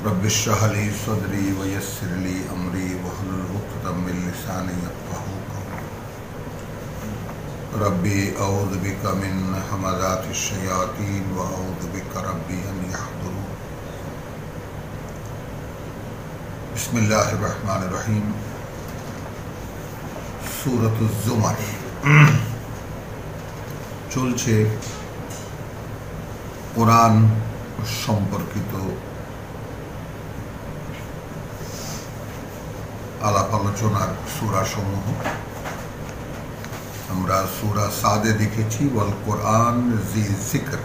Rabbi इश्रह ली सदरी व यस्सिर ली अमरी वहलुल उक़दम मिन लिसानी यफ़क़हू क़ौली। रब्बी अऊज़ु बिका मिन हमाज़ातिश शयातीन व अऊज़ु बिका रब्बी अन यहज़ुरून। बिस्मिल्लाहिर रहमानिर रहीम। सूरतुज़ ज़ुमर চলছে কোরআন সম্পর্কিত আলাপ আলোচনার সূরাসমূহ। আমরা সূরা সাদে দেখেছি ওয়াল কোরআন জি যিকর,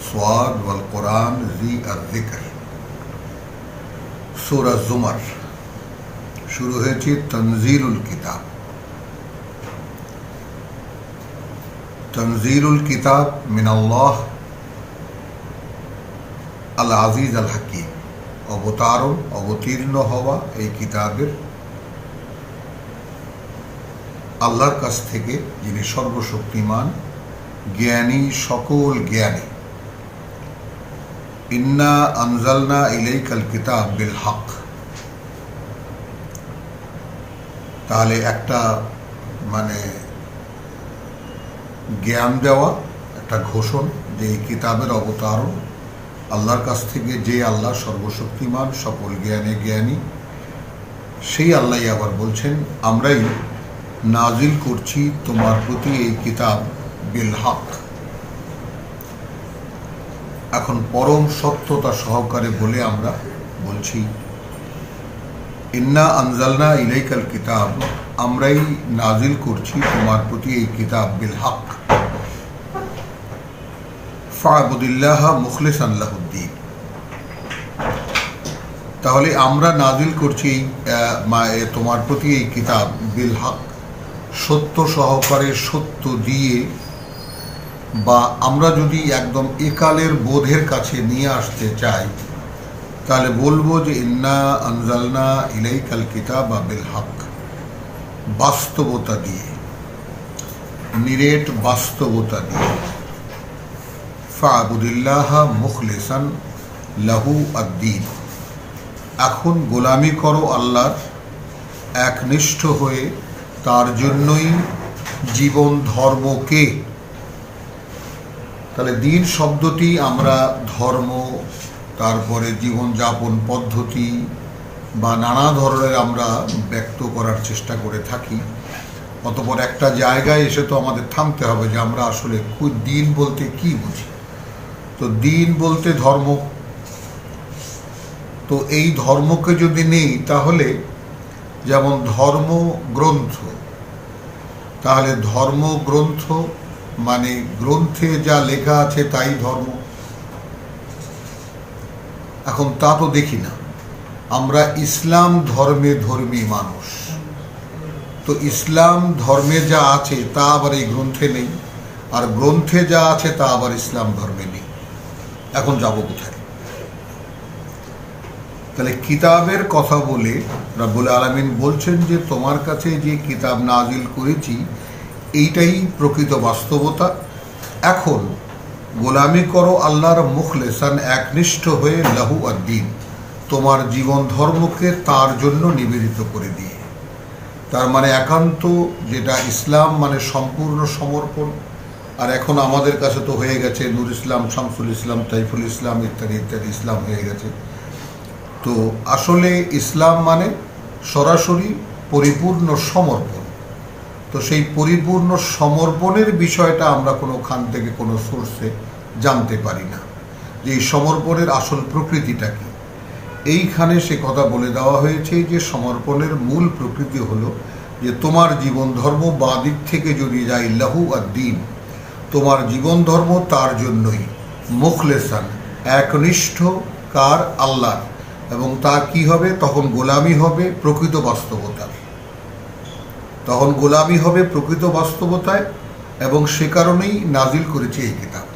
সাদ ওয়াল কোরআন জি আয-যিকর। সূরা জুমার শুরু হয়েছে তানজিলুল কিতাব। তনজিলুল কিতাব মিনাল্লাহ আল আজিজ আল হাকিম। অবতীর্ণ হওয়া এই কিতাবের আল্লাহর কাছ থেকে, যিনি সর্বশক্তিমান, জ্ঞানী, সকল জ্ঞানী। ইন্না আনজালনা ইলাইকাল কিতাব বিল হক। তাহলে একটা জ্ঞান দেওয়া, একটা ঘোষণ যে এই কিতাবের অবতারণ আল্লাহর কাছ থেকে, যে আল্লাহ সর্বশক্তিমান, সকল জ্ঞানে জ্ঞানী, সেই আল্লাহ আবার বলছেন আমরাই নাজিল করছি তোমার প্রতি এই কিতাব বিল হক। এখন পরম সত্যতা সহকারে বলে আমরা বলছি ইন্না আনজালনা ইলাইকাল কিতাব, আমরাই নাজিল করছি তোমার প্রতি এই কিতাব বিল হক। ফা'বুদিল্লাহ মুখলিসান লাহুদ্দীন। তাহলে আমরা নাজিল করছি তোমার প্রতি এই কিতাব বিল হক, সত্য সহকারে, সত্য দিয়ে। বা আমরা যদি একদম একালের বোধের কাছে নিয়ে আসতে চাই তাহলে বলবো যে ইন্না আনজালনা ইলাইকাল কিতাব বিল হক, বাস্তবতা দিয়ে, নিরেট বাস্তবতা দিয়ে। ফা'বুদিল্লাহ মুখলিসান লাহু আদ-দীন। এখন গোলামি করো আল্লাহর একনিষ্ঠ হয়ে, তার জন্যই জীবন ধর্মকে। তাহলে দিন শব্দটি আমরা ধর্ম, তারপরে জীবনযাপন পদ্ধতি বা নানা ধরনের আমরা ব্যক্ত করার চেষ্টা করে থাকি। অতঃপর একটা জায়গায় এসে তো আমাদের থামতে হবে যে আমরা আসলে দিন বলতে কি বুঝি। তো দিন বলতে ধর্ম। তো এই ধর্মকে যদি নেই তাহলে যেমন ধর্ম গ্রন্থ, তাহলে ধর্ম গ্রন্থ মানে গ্রন্থে যা লেখা আছে তাই ধর্ম। এখন তা তো দেখি না। আমরা ইসলাম ধর্মে ধর্মী মানুষ, তো ইসলাম ধর্মে যা আছে তা আবার এই গ্রন্থে নেই, আর গ্রন্থে যা আছে তা আবার ইসলাম ধর্মে নেই। এখন যাব কোথায়? তাহলে কিতাবের কথা বলে রব্বুল আলামিন বলছেন যে তোমার কাছে যে কিতাব নাজিল করেছি এইটাই প্রকৃত বাস্তবতা। এখন গোলামি করো আল্লাহর মুখলিসান, একনিষ্ঠ হয়ে, লাহু আদ-দীন, তোমার জীবন ধর্মকে তার জন্য নিবেদিত করে দিয়ে। তার মানে একান্ত, যেটা ইসলাম মানে সম্পূর্ণ সমর্পণ। আর এখন আমাদের কাছে তো হয়ে গেছে নূর ইসলাম, শামসুল ইসলাম, তাইফুল ইসলাম ইত্যাদি ইত্যাদি ইসলাম হয়ে গেছে। তো আসলে ইসলাম মানে সরাসরি পরিপূর্ণ সমর্পণ। তো সেই পরিপূর্ণ সমর্পণের বিষয়টা আমরা কোনোখান থেকে কোনো সোর্সে জানতে পারি না যে এই সমর্পণের আসল প্রকৃতিটা কি। এইখানে সে কথা বলে দেওয়া হয়েছে যে সমর্পণের মূল প্রকৃতি হলো যে তোমার জীবন ধর্ম বা দিক থেকে যদি যাই, লাহু আদ-দীন, তোমার জীবন ধর্ম তার জন্যই, মুখলিসান, একনিষ্ঠ, কার? আল্লাহ। এবং তা কি হবে? তখন গোলামি হবে প্রকৃত বাস্তবতার, তখন গোলামি হবে প্রকৃত বাস্তবতায়। এবং সে কারণেই নাজিল করেছে এই কিতাব।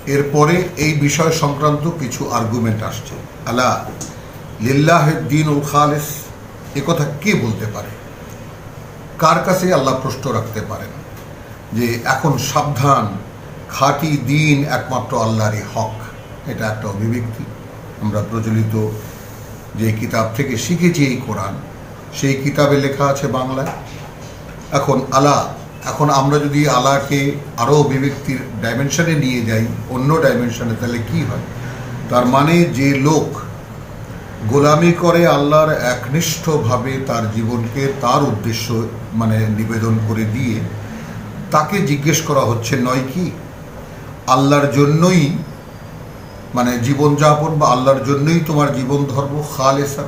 এরপরে এই বিষয় সংক্রান্ত কিছু আর্গুমেন্ট আসছে। আলা লিল্লাহিদ দীনুল খালিস, একথা কে বলতে পারে? কার কাছে আল্লাহ প্রশ্ন রাখতে পারেন যে এখন সাবধান, খাঁটি দিন একমাত্র আল্লাহরই হক, এটা একটা অভিব্যক্তি। আমরা প্রচলিত যে কিতাব থেকে শিখেছি এই কোরআন, সেই কিতাবে লেখা আছে বাংলায়। এখন আমরা যদি আল্লাহকে আরও অভিব্যক্তির ডাইমেনশনে নিয়ে যাই, অন্য ডাইমেনশনে, তাহলে কি হয়? তার মানে যে লোক গোলামি করে আল্লাহর একনিষ্ঠভাবে তার জীবনকে তার উদ্দেশ্য নিবেদন করে দিয়ে, তাকে জিজ্ঞেস করা হচ্ছে নয় কি আল্লাহর জন্যই জীবনযাপন বা আল্লাহর জন্যই তোমার জীবন ধর্ম খালেসা,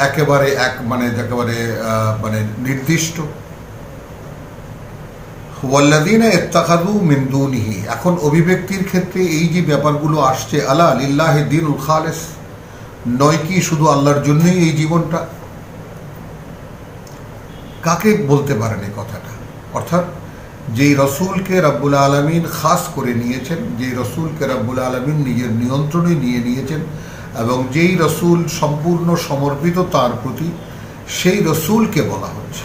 একেবারে নির্দিষ্ট। ওয়াল্লাযীনা ইত্তাখাযু মিন দুনিহি, এখন অভিব্যক্তির ক্ষেত্রে এই যে ব্যাপারগুলো আসছে, আলা লিল্লাহি দীনুল খালেস, নয় কি শুধু আল্লাহর জন্যই এই জীবনটা? কাকে বলতে পারেন এই কথাটা? অর্থাৎ যেই রসুলকে রব্বুল আলামিন খাস করে নিয়েছেন, যেই রসুলকে রব্বুল আলামিন নিজের নিয়ন্ত্রণে নিয়ে নিয়েছেন, এবং যেই রসুল সম্পূর্ণ সমর্পিত তার প্রতি, সেই রসুলকে বলা হচ্ছে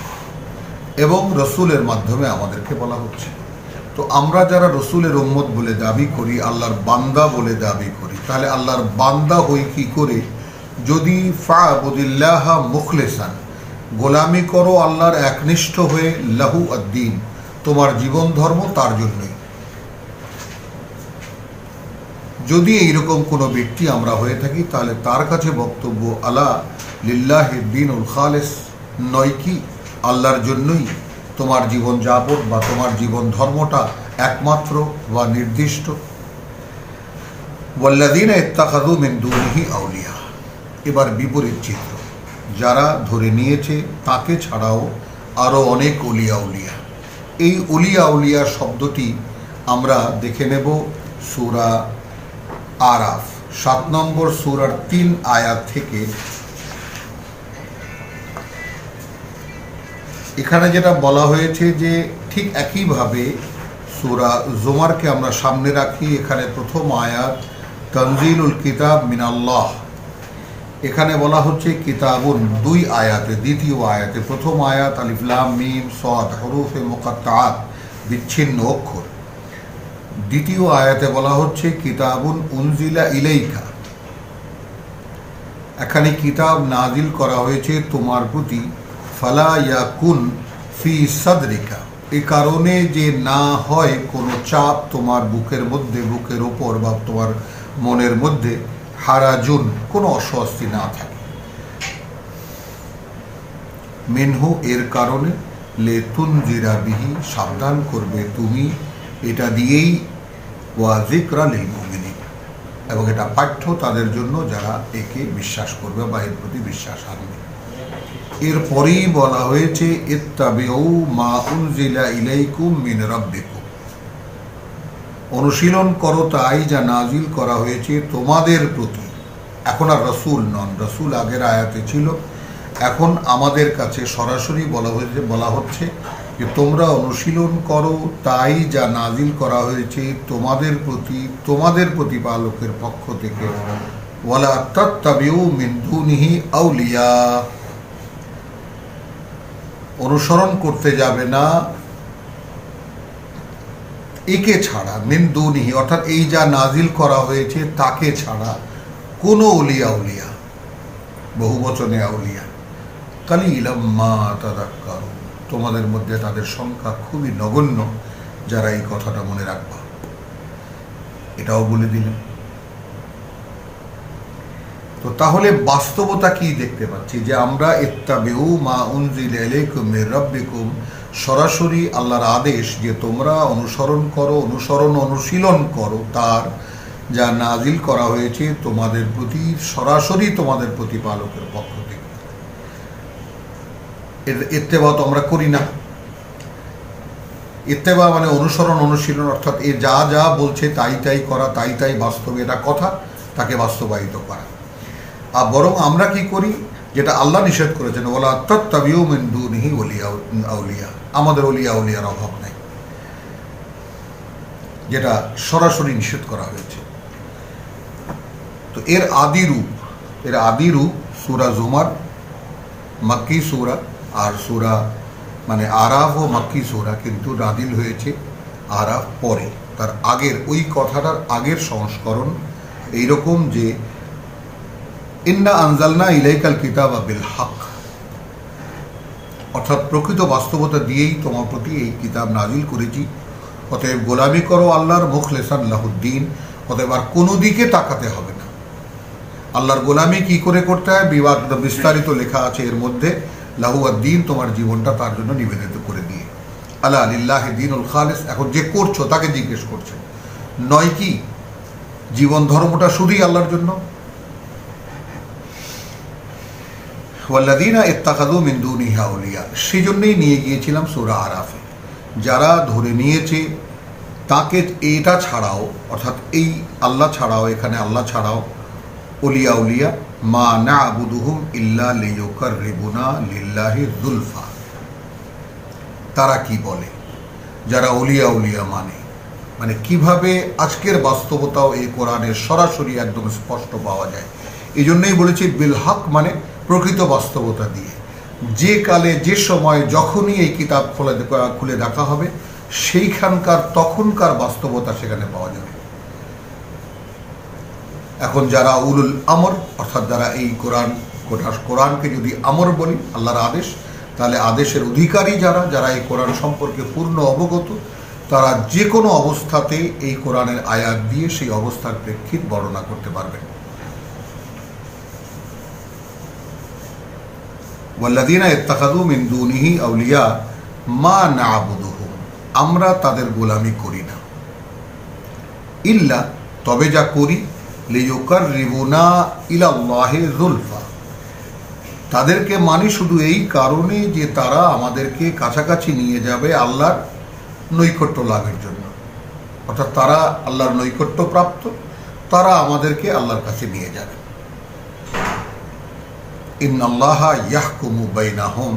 এবং রসুলের মাধ্যমে আমাদেরকে বলা হচ্ছে। তো আমরা যারা রসুলের উম্মত বলে দাবি করি, আল্লাহর বান্দা বলে দাবি করি, তাহলে আল্লাহর বান্দা হই কি করে যদি ফা'বুদিল্লাহা মুখলিসান, গোলামি করো আল্লাহর একনিষ্ঠ হয়ে, লাহু আদ-দীন, তোমার জীবন ধর্ম তার জন্যই। যদি এইরকম কোনো ব্যক্তি আমরা হয়ে থাকি, তাহলে তার কাছে বক্তব্য, আলা লিল্লাহি দীনুল খালেস, নয় কি আল্লাহর জন্যই তোমার জীবন যাপন বা তোমার জীবন ধর্মটা একমাত্র বা নির্দিষ্ট। ওয়াল্লাযীনা ইত্তাখাযু মিন দুনিহি আউলিয়া, এবার বিপরীত চিত্র, যারা ধরে নিয়েছে তাকে ছাড়াও আরও অনেক ওলিয়া উলিয়া। এই ওলিয়া উলিয়া শব্দটি আমরা দেখে নেব সূরা আরাফ 7 নম্বর সূরার 3 আয়াত থেকে। এখানে যেটা বলা হয়েছে যে ঠিক একইভাবে সূরা জুমারকে আমরা সামনে রাখি। এখানে প্রথম আয়াত তানজিলুল কিতাব মিনাল্লাহ, এখানে বলা হচ্ছে কিতাবুন 2 আয়াতে, দ্বিতীয় আয়াতে প্রথম আয়াত আলিফ লাম মিম সাদ হরুফে মুকাত্তাআত, বিচ্ছিন্ন অক্ষর। দ্বিতীয় আয়াতে বলা হচ্ছে কিতাবুন উনজিলা ইলাইকা, এখানে কিতাব নাজিল করা হয়েছে তোমার প্রতি, ফালা ইয়াকুন ফি সাদরিকা, এই কারণে যে না হয় কোনো চাপ তোমার বুকের মধ্যে, বুকের ওপর বা তোমার মনের মধ্যে, হারাজুন, কোনো অস্বস্তি না থাকে, মিনহু, এর কারণে, লে তুনজিরা বিহি, সাবধান করবে তুমি এটা দিয়েই, ওয়া যিকরা লিল মুমিনিন, এবং এটা পাঠ্য তাদের জন্য যারা একে বিশ্বাস করবে বা এর প্রতি বিশ্বাস আনবে। এরপরেই বলা হয়েছে ইত্তাবিউ মা উনজিলা ইলাইকুম মিন রাব্বিকুম, অনুশীলন করো তাই যা নাজিল করা হয়েছে তোমাদের প্রতি। এখন আর রসুল নন, রসুল আগের আয়াতে ছিল, এখন আমাদের কাছে সরাসরি বলা হচ্ছে যে তোমরা অনুশীলন করো তাই যা নাজিল করা হয়েছে তোমাদের প্রতি, তোমাদের প্রতিপালকের পক্ষ থেকে। ওয়ালা তাত্তাবিউ মিন দুনিহি আউলিয়া, অনুসরণ করতে যাবে না একে ছাড়া, মিন দুনিহি অর্থাৎ এই যা নাজিল করা হয়েছে তাকে ছাড়া, কোনো উলিয়া উলিয়া, বহু বচনে আউলিয়া, কালিলাম মা তাযাক্কারুন, তোমাদের মধ্যে তাদের সংখ্যা খুবই নগণ্য যারা এই কথাটা মনে রাখবা, এটাও বলে দিলেন। তো তাহলে বাস্তবতা কি দেখতে পাচ্ছি যে আমরা ইত্তাবিউ মা উনজিলা ইলাইকুম মির রাব্বিকুম, সরাসরি আল্লাহর আদেশ যে তোমরা অনুসরণ করো, অনুশীলন করো তার যা নাজিল করা হয়েছে তোমাদের প্রতি, সরাসরি তোমাদের প্রতিপালকের পক্ষ থেকে। ইত্তেবা তো আমরা করি না, ইত্তেবা মানে অনুসরণ অনুশীলন, অর্থাৎ এ যা যা বলছে তাই তাই করা, তাই তাই বাস্তবে এটা কথা, তাকে বাস্তবায়িত করা। আর বরং আমরা কি করি, যেটা আল্লাহ নিষেধ করেছেন, ওয়ালা তাত্তাবিউ মিন দুনিহি আউলিয়া, আমাদের ওলিয়া উলিয়ার অভাব নাই, যেটা সরাসরি নিষেধ করা হয়েছে। তো এর আদি রূপ সূরা জুমার, মক্কি সূরা, আর সূরা আরাফ ও মক্কি সূরা কিন্তু নাজিল হয়েছে আরাফ পরে, তার আগের ওই কথাটার আগের সংস্করণ এইরকম যে ইন্না আনজালনা ইলাইকাল কিতাবা বিল হক, অর্থাৎ প্রকৃত বাস্তবতা দিয়েই তোমার প্রতি এই কিতাব নাজিল করেছি, অতএব গোলামি করো আল্লাহর মুখলেসান লাহুদ্দিন, অতএব আর কোনো দিকে তাকাতে হবে না। আল্লাহর গোলামি কি করে করতে হয় বিস্তারিত লেখা আছে এর মধ্যে, লাহুদ্দিন, তোমার জীবনটা তার জন্য নিবেদিত করে দিয়ে। আল্লাহ লিল্লাহি দীনুল খালিস, এখন যে করছো তাকে জিজ্ঞেস করছে, নয় কি জীবন ধর্মটা শুধুই আল্লাহর জন্য? ওয়াল্লাযীনা ইত্তাখাযু মিন দুনিহি আউলিয়া, সেই জন্যই নিয়ে গিয়েছিলাম সূরা আরাফে, যারা ধরে নিয়েছে তাকে এটা ছাড়াও, অর্থাৎ এই আল্লাহ ছাড়াও, এখানে আল্লাহ ছাড়াও ওলিয়া উলিয়া, মা না'বুদুহুম ইল্লা লিয়ুকাররিবুনা লিল্লাহি যুলফা। তারা কি বলে যারা ওলিয়া উলিয়া মানে কিভাবে আজকের বাস্তবতাও এই কোরআনের সরাসরি একদম স্পষ্ট পাওয়া যায়। এই জন্যই বলেছি বিল হক, মানে প্রকৃত বাস্তবতা দিয়ে। যে কালে যে সময় যখনই এই কিতাব খুলে দেখা হবে, সেইখানকার তখনকার বাস্তবতা সেখানে পাওয়া যাবে। এখন যারা উলুল আমর, অর্থাৎ যারা এই কোরআনকে যদি আমর বলি, আল্লাহর আদেশ, তাহলে আদেশের অধিকারী যারা এই কোরআন সম্পর্কে পূর্ণ অবগত, তারা যে কোনো অবস্থাতে এই কোরআনের আয়াত দিয়ে সেই অবস্থার প্রেক্ষিত বর্ণনা করতে পারবেন। ওয়াল্লাযীনা ইত্তাখাযু মিন দুনিহি আউলিয়া মা না'বুদুহুম, আমরা তাদের গোলামি করি না, ইল্লা, তবে যা করি, লিয়ুকাররিবুনা ইলাল্লাহি যুলফা, তাদেরকে মানি শুধু এই কারণে যে তারা আমাদেরকে কাছাকাছি নিয়ে যাবে আল্লাহর নৈকট্য লাভের জন্য, অর্থাৎ তারা আল্লাহর নৈকট্য প্রাপ্ত, তারা আমাদেরকে আল্লাহর কাছে নিয়ে যাবে। ইন্নাল্লাহা ইয়াহকুমু বাইনাহুম,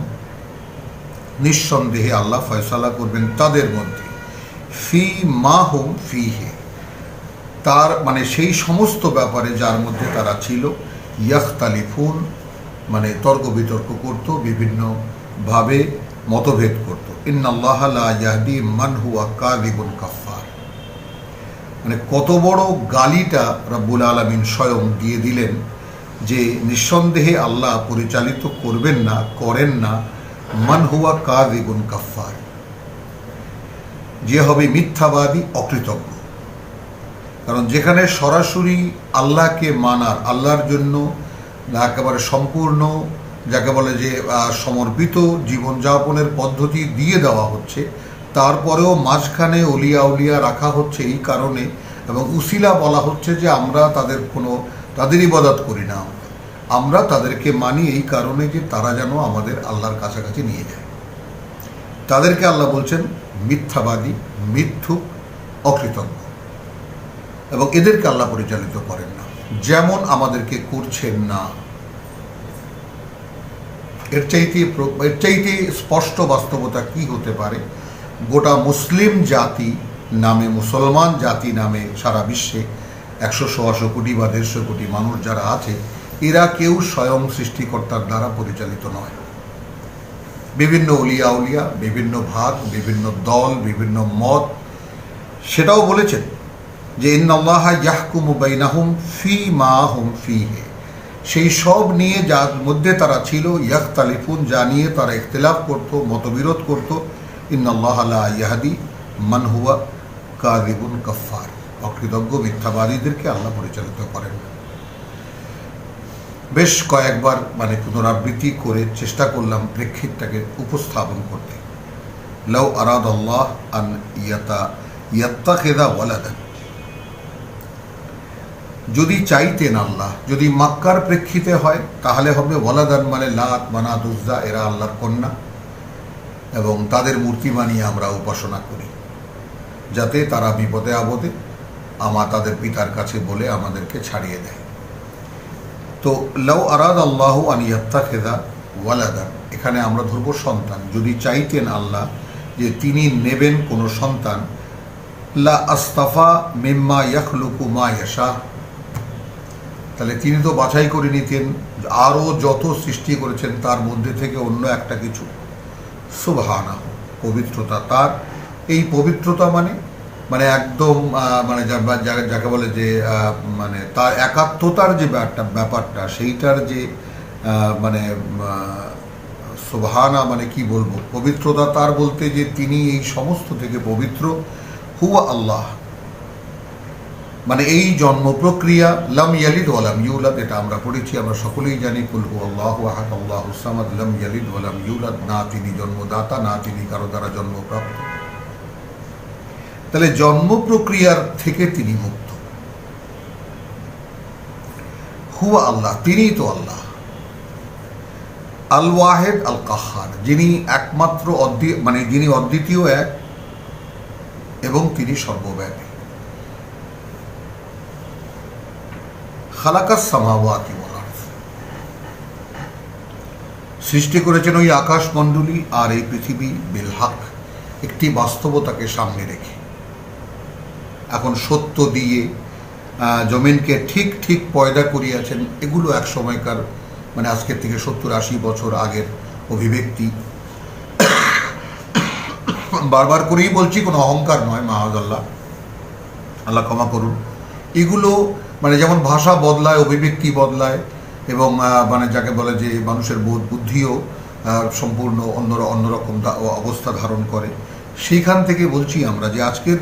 নিঃসন্দেহে আল্লাহ ফয়সালা করবেন তাদের মধ্যে, ফি মা হুম ফিহে, তার মানে সেই সমস্ত ব্যাপারে যার মধ্যে তারা ছিল, ইয়াখতালিফুন, মানে তর্ক বিতর্ক করত, বিভিন্নভাবে মতভেদ করত। ইন্নাল্লাহা লা ইয়াহদি মান হুয়া কাযিবুন কাফফার, মানে কত বড় গালিটা রব্বুল আলামিন স্বয়ং দিয়ে দিলেন যে নিঃসন্দেহে আল্লাহ পরিচালিত করবেন না, করেন না, মান হুয়া কাযিবুন কাফফার, যে হবে মিথ্যাবাদী, অকৃতজ্ঞ। কারণ যেখানে সরাসরি আল্লাহকে মানার, আল্লাহর জন্য একেবারে সম্পূর্ণ, যাকে বলে যে সমর্পিত জীবনযাপনের পদ্ধতি দিয়ে দেওয়া হচ্ছে, তারপরেও মাঝখানে অলিয়া উলিয়া রাখা হচ্ছে এই কারণে, এবং উসিলা বলা হচ্ছে যে আমরা তাদের ইবাদত করি না, আমরা তাদেরকে মানি এই কারণে যে তারা যেন আমাদের আল্লাহর কাছাকাছি নিয়ে যায়। তাদেরকে আল্লাহ বলছেন মিথ্যাবাদী, মিথ্যুক, অকৃতজ্ঞ, এবং এদেরকে আল্লাহ পরিচালিত করেন না, যেমন আমাদেরকে করছেন না। এর চাইতে স্পষ্ট বাস্তবতা কি হতে পারে? গোটা মুসলিম জাতি নামে, মুসলমান জাতি নামে সারা বিশ্বে 100-125 কোটি বা 150 কোটি মানুষ যারা আছে, এরা কেউ স্বয়ং সৃষ্টিকর্তার দ্বারা পরিচালিত নয়। বিভিন্ন উলিয়া উলিয়া, বিভিন্ন ভাগ, বিভিন্ন দল, বিভিন্ন মত, সেটাও বলেছেন যে ইন্নাল্লাহা ইয়াহকুমু বাইনাহুম ফি মা হুম ফিহি, সেই সব নিয়ে যার মধ্যে তারা ছিল, ইয়াখতালিফুন, যা নিয়ে তারা ইখতিলাফ করত, মতবিরোধ করত, ইন্নাল্লাহা লা ইয়াহদি মান হুয়া কাযিবুন কাফফার, অকৃতজ্ঞ মিথ্যাবাদীদেরকে আল্লাহ পরিচালিত করেন না। বেশ কয়েকবার পুনরাবৃত্তি করে চেষ্টা করলাম প্রেক্ষিতটাকে উপস্থাপন করতে। লাউ আরাদাল্লাহ আন ইয়াত্তাখিযা ওয়ালাদান, যদি চাইতেন আল্লাহ, যদি মক্কার প্রেক্ষিতে হয় তাহলে হবে ওয়ালাদান, মানে লাত, মানাত, উজ্জা, এরা আল্লাহর কন্যা, এবং তাদের মূর্তি বানিয়ে আমরা উপাসনা করি, যাতে তারা বিপদে আপদে তাদের পিতার কাছে বলে আমাদেরকে ছাড়িয়ে দেয়। তো লাউ আরাদাল্লাহু আন ইয়াত্তাখিযা ওয়ালাদান, এখানে আমরা ধরব সন্তান। যদি চাইতেন আল্লাহ যে তিনি নেবেন কোনো সন্তান, লা আস্তাফা মিম্মা ইয়াখলুকু মা ইয়াশা, তাহলে তিনি তো বাছাই করে নিতেন আরও যত সৃষ্টি করেছেন তার মধ্যে থেকে অন্য একটা কিছু। সুবহানাহু, পবিত্রতা তার, এই পবিত্রতা মানে একদম মানে যাকে বলে যে মানে তার একাত্মতার যে ব্যাপারটা সেইটার যে মানে সুবহানা, মানে কি বলবো, পবিত্রতা তার বলতে যে তিনি এই সমস্ত থেকে পবিত্র। হুয়া আল্লাহ, মানে এই জন্ম প্রক্রিয়া, লাম ইয়ালিদ ওয়া লাম ইউলাদ, এটা আমরা পড়েছি, আমরা সকলেই জানি। কুল হুয়াল্লাহু আহাদ আল্লাহুস সামাদ লাম ইয়ালিদ ওয়া লাম ইউলাদ, না তিনি জন্মদাতা, না তিনি কারো দ্বারা জন্মপ্রাপ্ত। তাহলে জন্ম প্রক্রিয়ার থেকে তিনি মুক্ত। হুয়া আল্লাহ, তিনিই তো আল্লাহ। আল ওয়াহেদ আল কাহার, যিনি একমাত্র মানে যিনি অদ্বিতীয় এক এবং তিনি সর্বব্যাপী। খালাকাস সামাওয়াতি ওয়াল আরদ, সৃষ্টি করেছেন ওই আকাশমণ্ডলী আর এই পৃথিবী বিল হক, একটি বাস্তবতাকে সামনে রেখে। এখন সত্য দিয়ে জমিনকে ঠিক ঠিক পয়দা করিয়াছেন, এগুলো এক সময়কার মানে আজকের থেকে 70-80 বছর আগের অভিব্যক্তি। বারবার করেই বলছি, কোনো অহংকার নয়, মাআযাল্লাহ, আল্লাহ ক্ষমা করুন। এগুলো মানে যেমন ভাষা বদলায়, অভিব্যক্তি বদলায়, এবং মানে যাকে বলে যে মানুষের বোধ বুদ্ধিও সম্পূর্ণ অন্যরকম অবস্থা ধারণ করে। সেইখান থেকে বলছি আমরা যে আজকের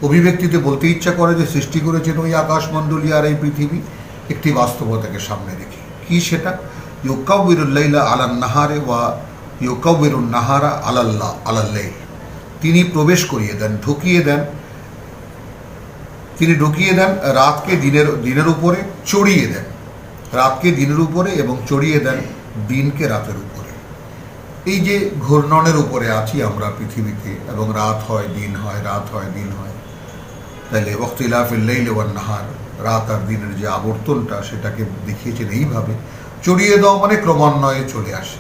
অভিব্যক্তিতে বলতে ইচ্ছা করে যে সৃষ্টি করেছেন ওই আকাশমণ্ডলী আর এই পৃথিবী একটি বাস্তবতাকে সামনে রেখে। কি সেটা? ইউকাউবিরুল লাইলা আলান নাহারে ওয়া ইউকাউবিরুন নাহারা আলাল্লাইল, তিনি প্রবেশ করিয়ে দেন, তিনি ঢুকিয়ে দেন রাতকে দিনের উপরে, চড়িয়ে দেন রাতকে দিনের উপরে এবং চড়িয়ে দেন দিনকে রাতের উপরে। এই যে ঘূর্ণনের উপরে আছি আমরা পৃথিবীতে, এবং রাত হয় দিন হয়, রাত হয় দিন হয়, তাইলে ওয়াক্তিলাফিল লাইল ওয়ান নাহার, রাত আর দিনের যে আবর্তনটা সেটাকে দেখিয়েছেন এইভাবে। চড়িয়ে দেওয়া মানে ক্রমান্বয়ে চলে আসে,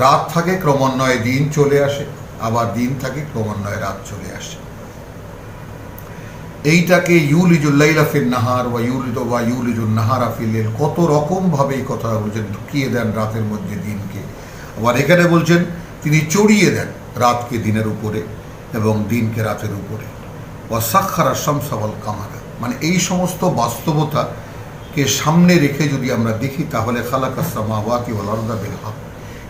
রাত থাকে ক্রমান্বয়ে দিন চলে আসে, আবার দিন থাকে ক্রমান্বয়ে রাত চলে আসে। এইটাকে ইউলিজুল লাইলা ফিন নাহার ওয়া ইউলিজুন নাহারা ফিল লাইল, কত রকম ভাবে এই কথা বলছেন, ঢুকিয়ে দেন রাতের মধ্যে দিনকে। আবার এখানে বলছেন তিনি চড়িয়ে দেন রাতকে দিনের উপরে এবং দিনকে রাতের উপরে। ওয়া সাখখারা শামসা ওয়াল কামারা, মানে এই সমস্ত বাস্তবতাকে সামনে রেখে যদি আমরা দেখি তাহলে খালাকাস সামাওয়াতি ওয়াল আরদা বিল হক,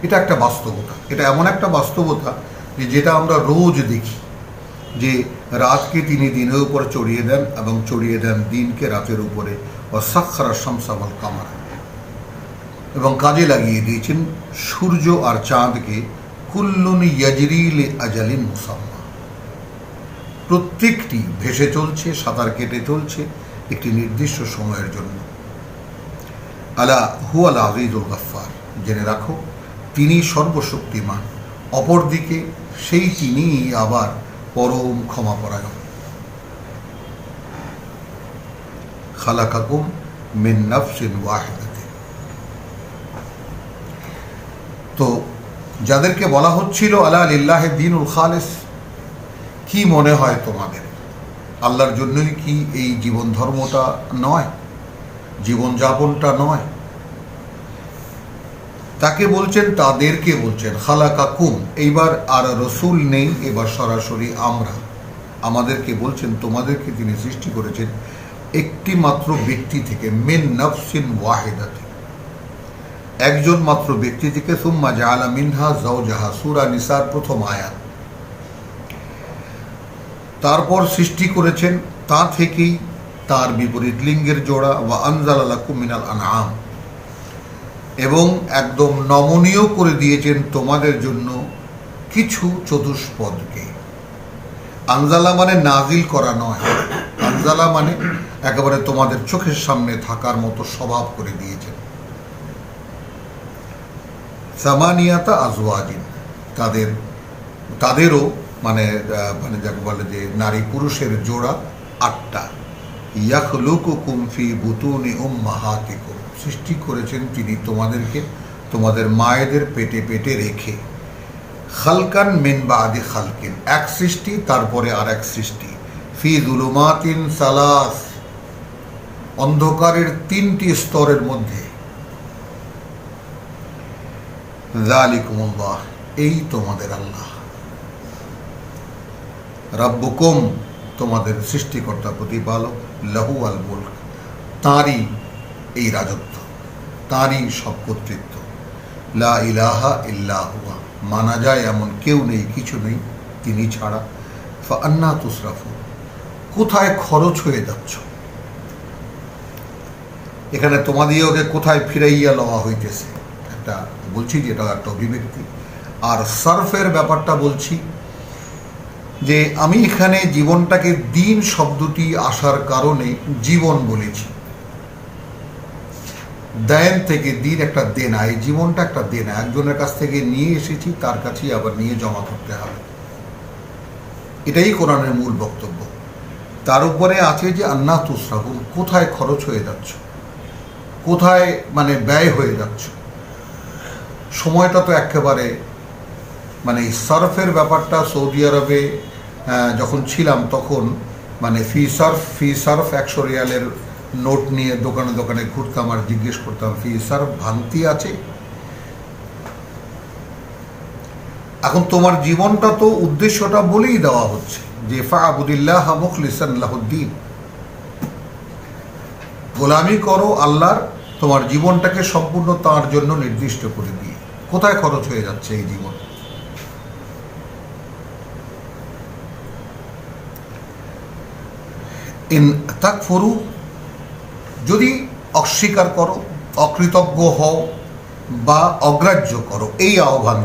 এটা একটা বাস্তবতা। এটা এমন একটা বাস্তবতা যে যেটা আমরা রোজ দেখি, যে রাতকে তিনি দিনের উপর চড়িয়ে দেন এবং চড়িয়ে দেন দিনকে রাতের উপরে। ও সাখখারা শামসা ওয়াল কামারা, এবং কাজে লাগিয়ে দিয়েছেন সূর্য আর চাঁদকে। কুল্লুন ইয়াজরি লি আজালিন মুসাম্মা, প্রত্যেকটি ভেসে চলছে, সাঁতার কেটে চলছে একটি নির্দিষ্ট সময়ের জন্য। আলা হুয়াল আজিজুল গাফফার, জেনে রাখো তিনি সর্বশক্তিমান, অপরদিকে সেই তিনি আবার পরম ক্ষমাপরায়ণ। খালাকাকুম মিন নাফসিন ওয়াহিদাতিন, তো যাদেরকে বলা হচ্ছিল আলা লিল্লাহি দীনুল খালিস, কি মনে হয় তোমাদের আল্লাহর জন্যই কি এই জীবন ধর্মটা নয়, জীবনযাপনটা নয়? তাকে বলছেন, তাদেরকে বলছেন খালাকাকুম, এইবার আর রসুল নেই, এবার সরাসরি আমরা, আমাদেরকে বলছেন তোমাদেরকে তিনি সৃষ্টি করেছেন একটি মাত্র ব্যক্তি থেকে, মিন নাফসিন ওয়াহিদাতিন, একজন মাত্র ব্যক্তি থেকে। সুম্মা জাআলা মিনহা যাওজাহা, সূরা নিসার প্রথম আয়াত। তারপর সৃষ্টি করেছেন তা থেকেই তার বিপরীত লিঙ্গের জোড়া। ওয়া আনজালা লাকুম মিনাল আনআম, এবং একদম নমনীয় করে দিয়েছেন তোমাদের জন্য কিছু চতুষ্পদকে। আনজালা মানে নাজিল করা নয়, আনজালা মানে একেবারে তোমাদের চোখের সামনে থাকার মতো স্বভাব করে দিয়েছেন। সামানিয়াতা আজওয়াজিন, তাদেরও মানে যাকে বলে যে নারী পুরুষের জোড়া 8টা। ইয়াখলুকুকুম ফি বুতুনি উম্মাহাতিকুম, সৃষ্টি করেছেন তিনি তোমাদেরকে তোমাদের মায়েদের পেটে পেটে রেখে। খালকান মিন বাদি খালকিন, এক সৃষ্টি তারপরে আর এক সৃষ্টি। ফি যুলুমাতিন সালাস, অন্ধকারের 3টি স্তরের মধ্যে। যালিকুমুল্লাহ, এই তোমাদের আল্লাহ। রাব্বুকুম তোমাদের সৃষ্টিকর্তা প্রতিপালক, লাহু আল মুলক তাঁরই এই রাজত্ব, তাঁরই সব কর্তৃত্ব। লা ইলাহা ইল্লা হুয়া মানা যায় এমন কেউ নেই, কিছু নেই তিনি ছাড়া। ফাআন্না তুসরাফুন কোথায় খরচ হয়ে যাচ্ছ? এখানে তোমাদিওকে কোথায় ফিরাইয়া লওয়া হইতেছে একটা বলছি, যে এটা একটা অভিব্যক্তি। আর সার্ফের ব্যাপারটা বলছি যে আমি এখানে জীবনটাকে দিন শব্দটি আসার কারণে জীবন বলেছি। দেন থেকে দিন একটা দেনা, এই জীবনটা একটা দেনা, একজনের কাছ থেকে নিয়ে এসেছি, তার কাছেই আবার নিয়ে জমা করতে হবে। এটাই কোরআনের মূল বক্তব্য। তার উপরে আছে যে আন্না তুসরাফুন কোথায় খরচ হয়ে যাচ্ছ, কোথায় মানে ব্যয় হয়ে যাচ্ছ। সময়টা তো একেবারে মানে সার্ফের ব্যাপারটা সৌদি আরবে যখন ছিলাম তখন মানে ফি সার্ফ 100 রিয়ালের নোট নিয়ে দোকানে দোকানে ঘুরতাম আর জিজ্ঞেস করতাম ফি সার্ফ ভাঙতি আছে। এখন তোমার জীবনটা তো উদ্দেশ্যটা বলেই দেওয়া হচ্ছে যে ফাআবুদিল্লাহ মুখলিসান লাহুদ্দিন, গোলামি করো আল্লাহর, তোমার জীবনটাকে সম্পূর্ণ তার জন্য নির্দিষ্ট করে দিয়ে। কোথায় খরচ হয়ে যাচ্ছে এই জীবন? ইন তাকফুরু যদি অস্বীকার করো, অকৃতজ্ঞ হও বা অগ্রাহ্য করো এই আহ্বান,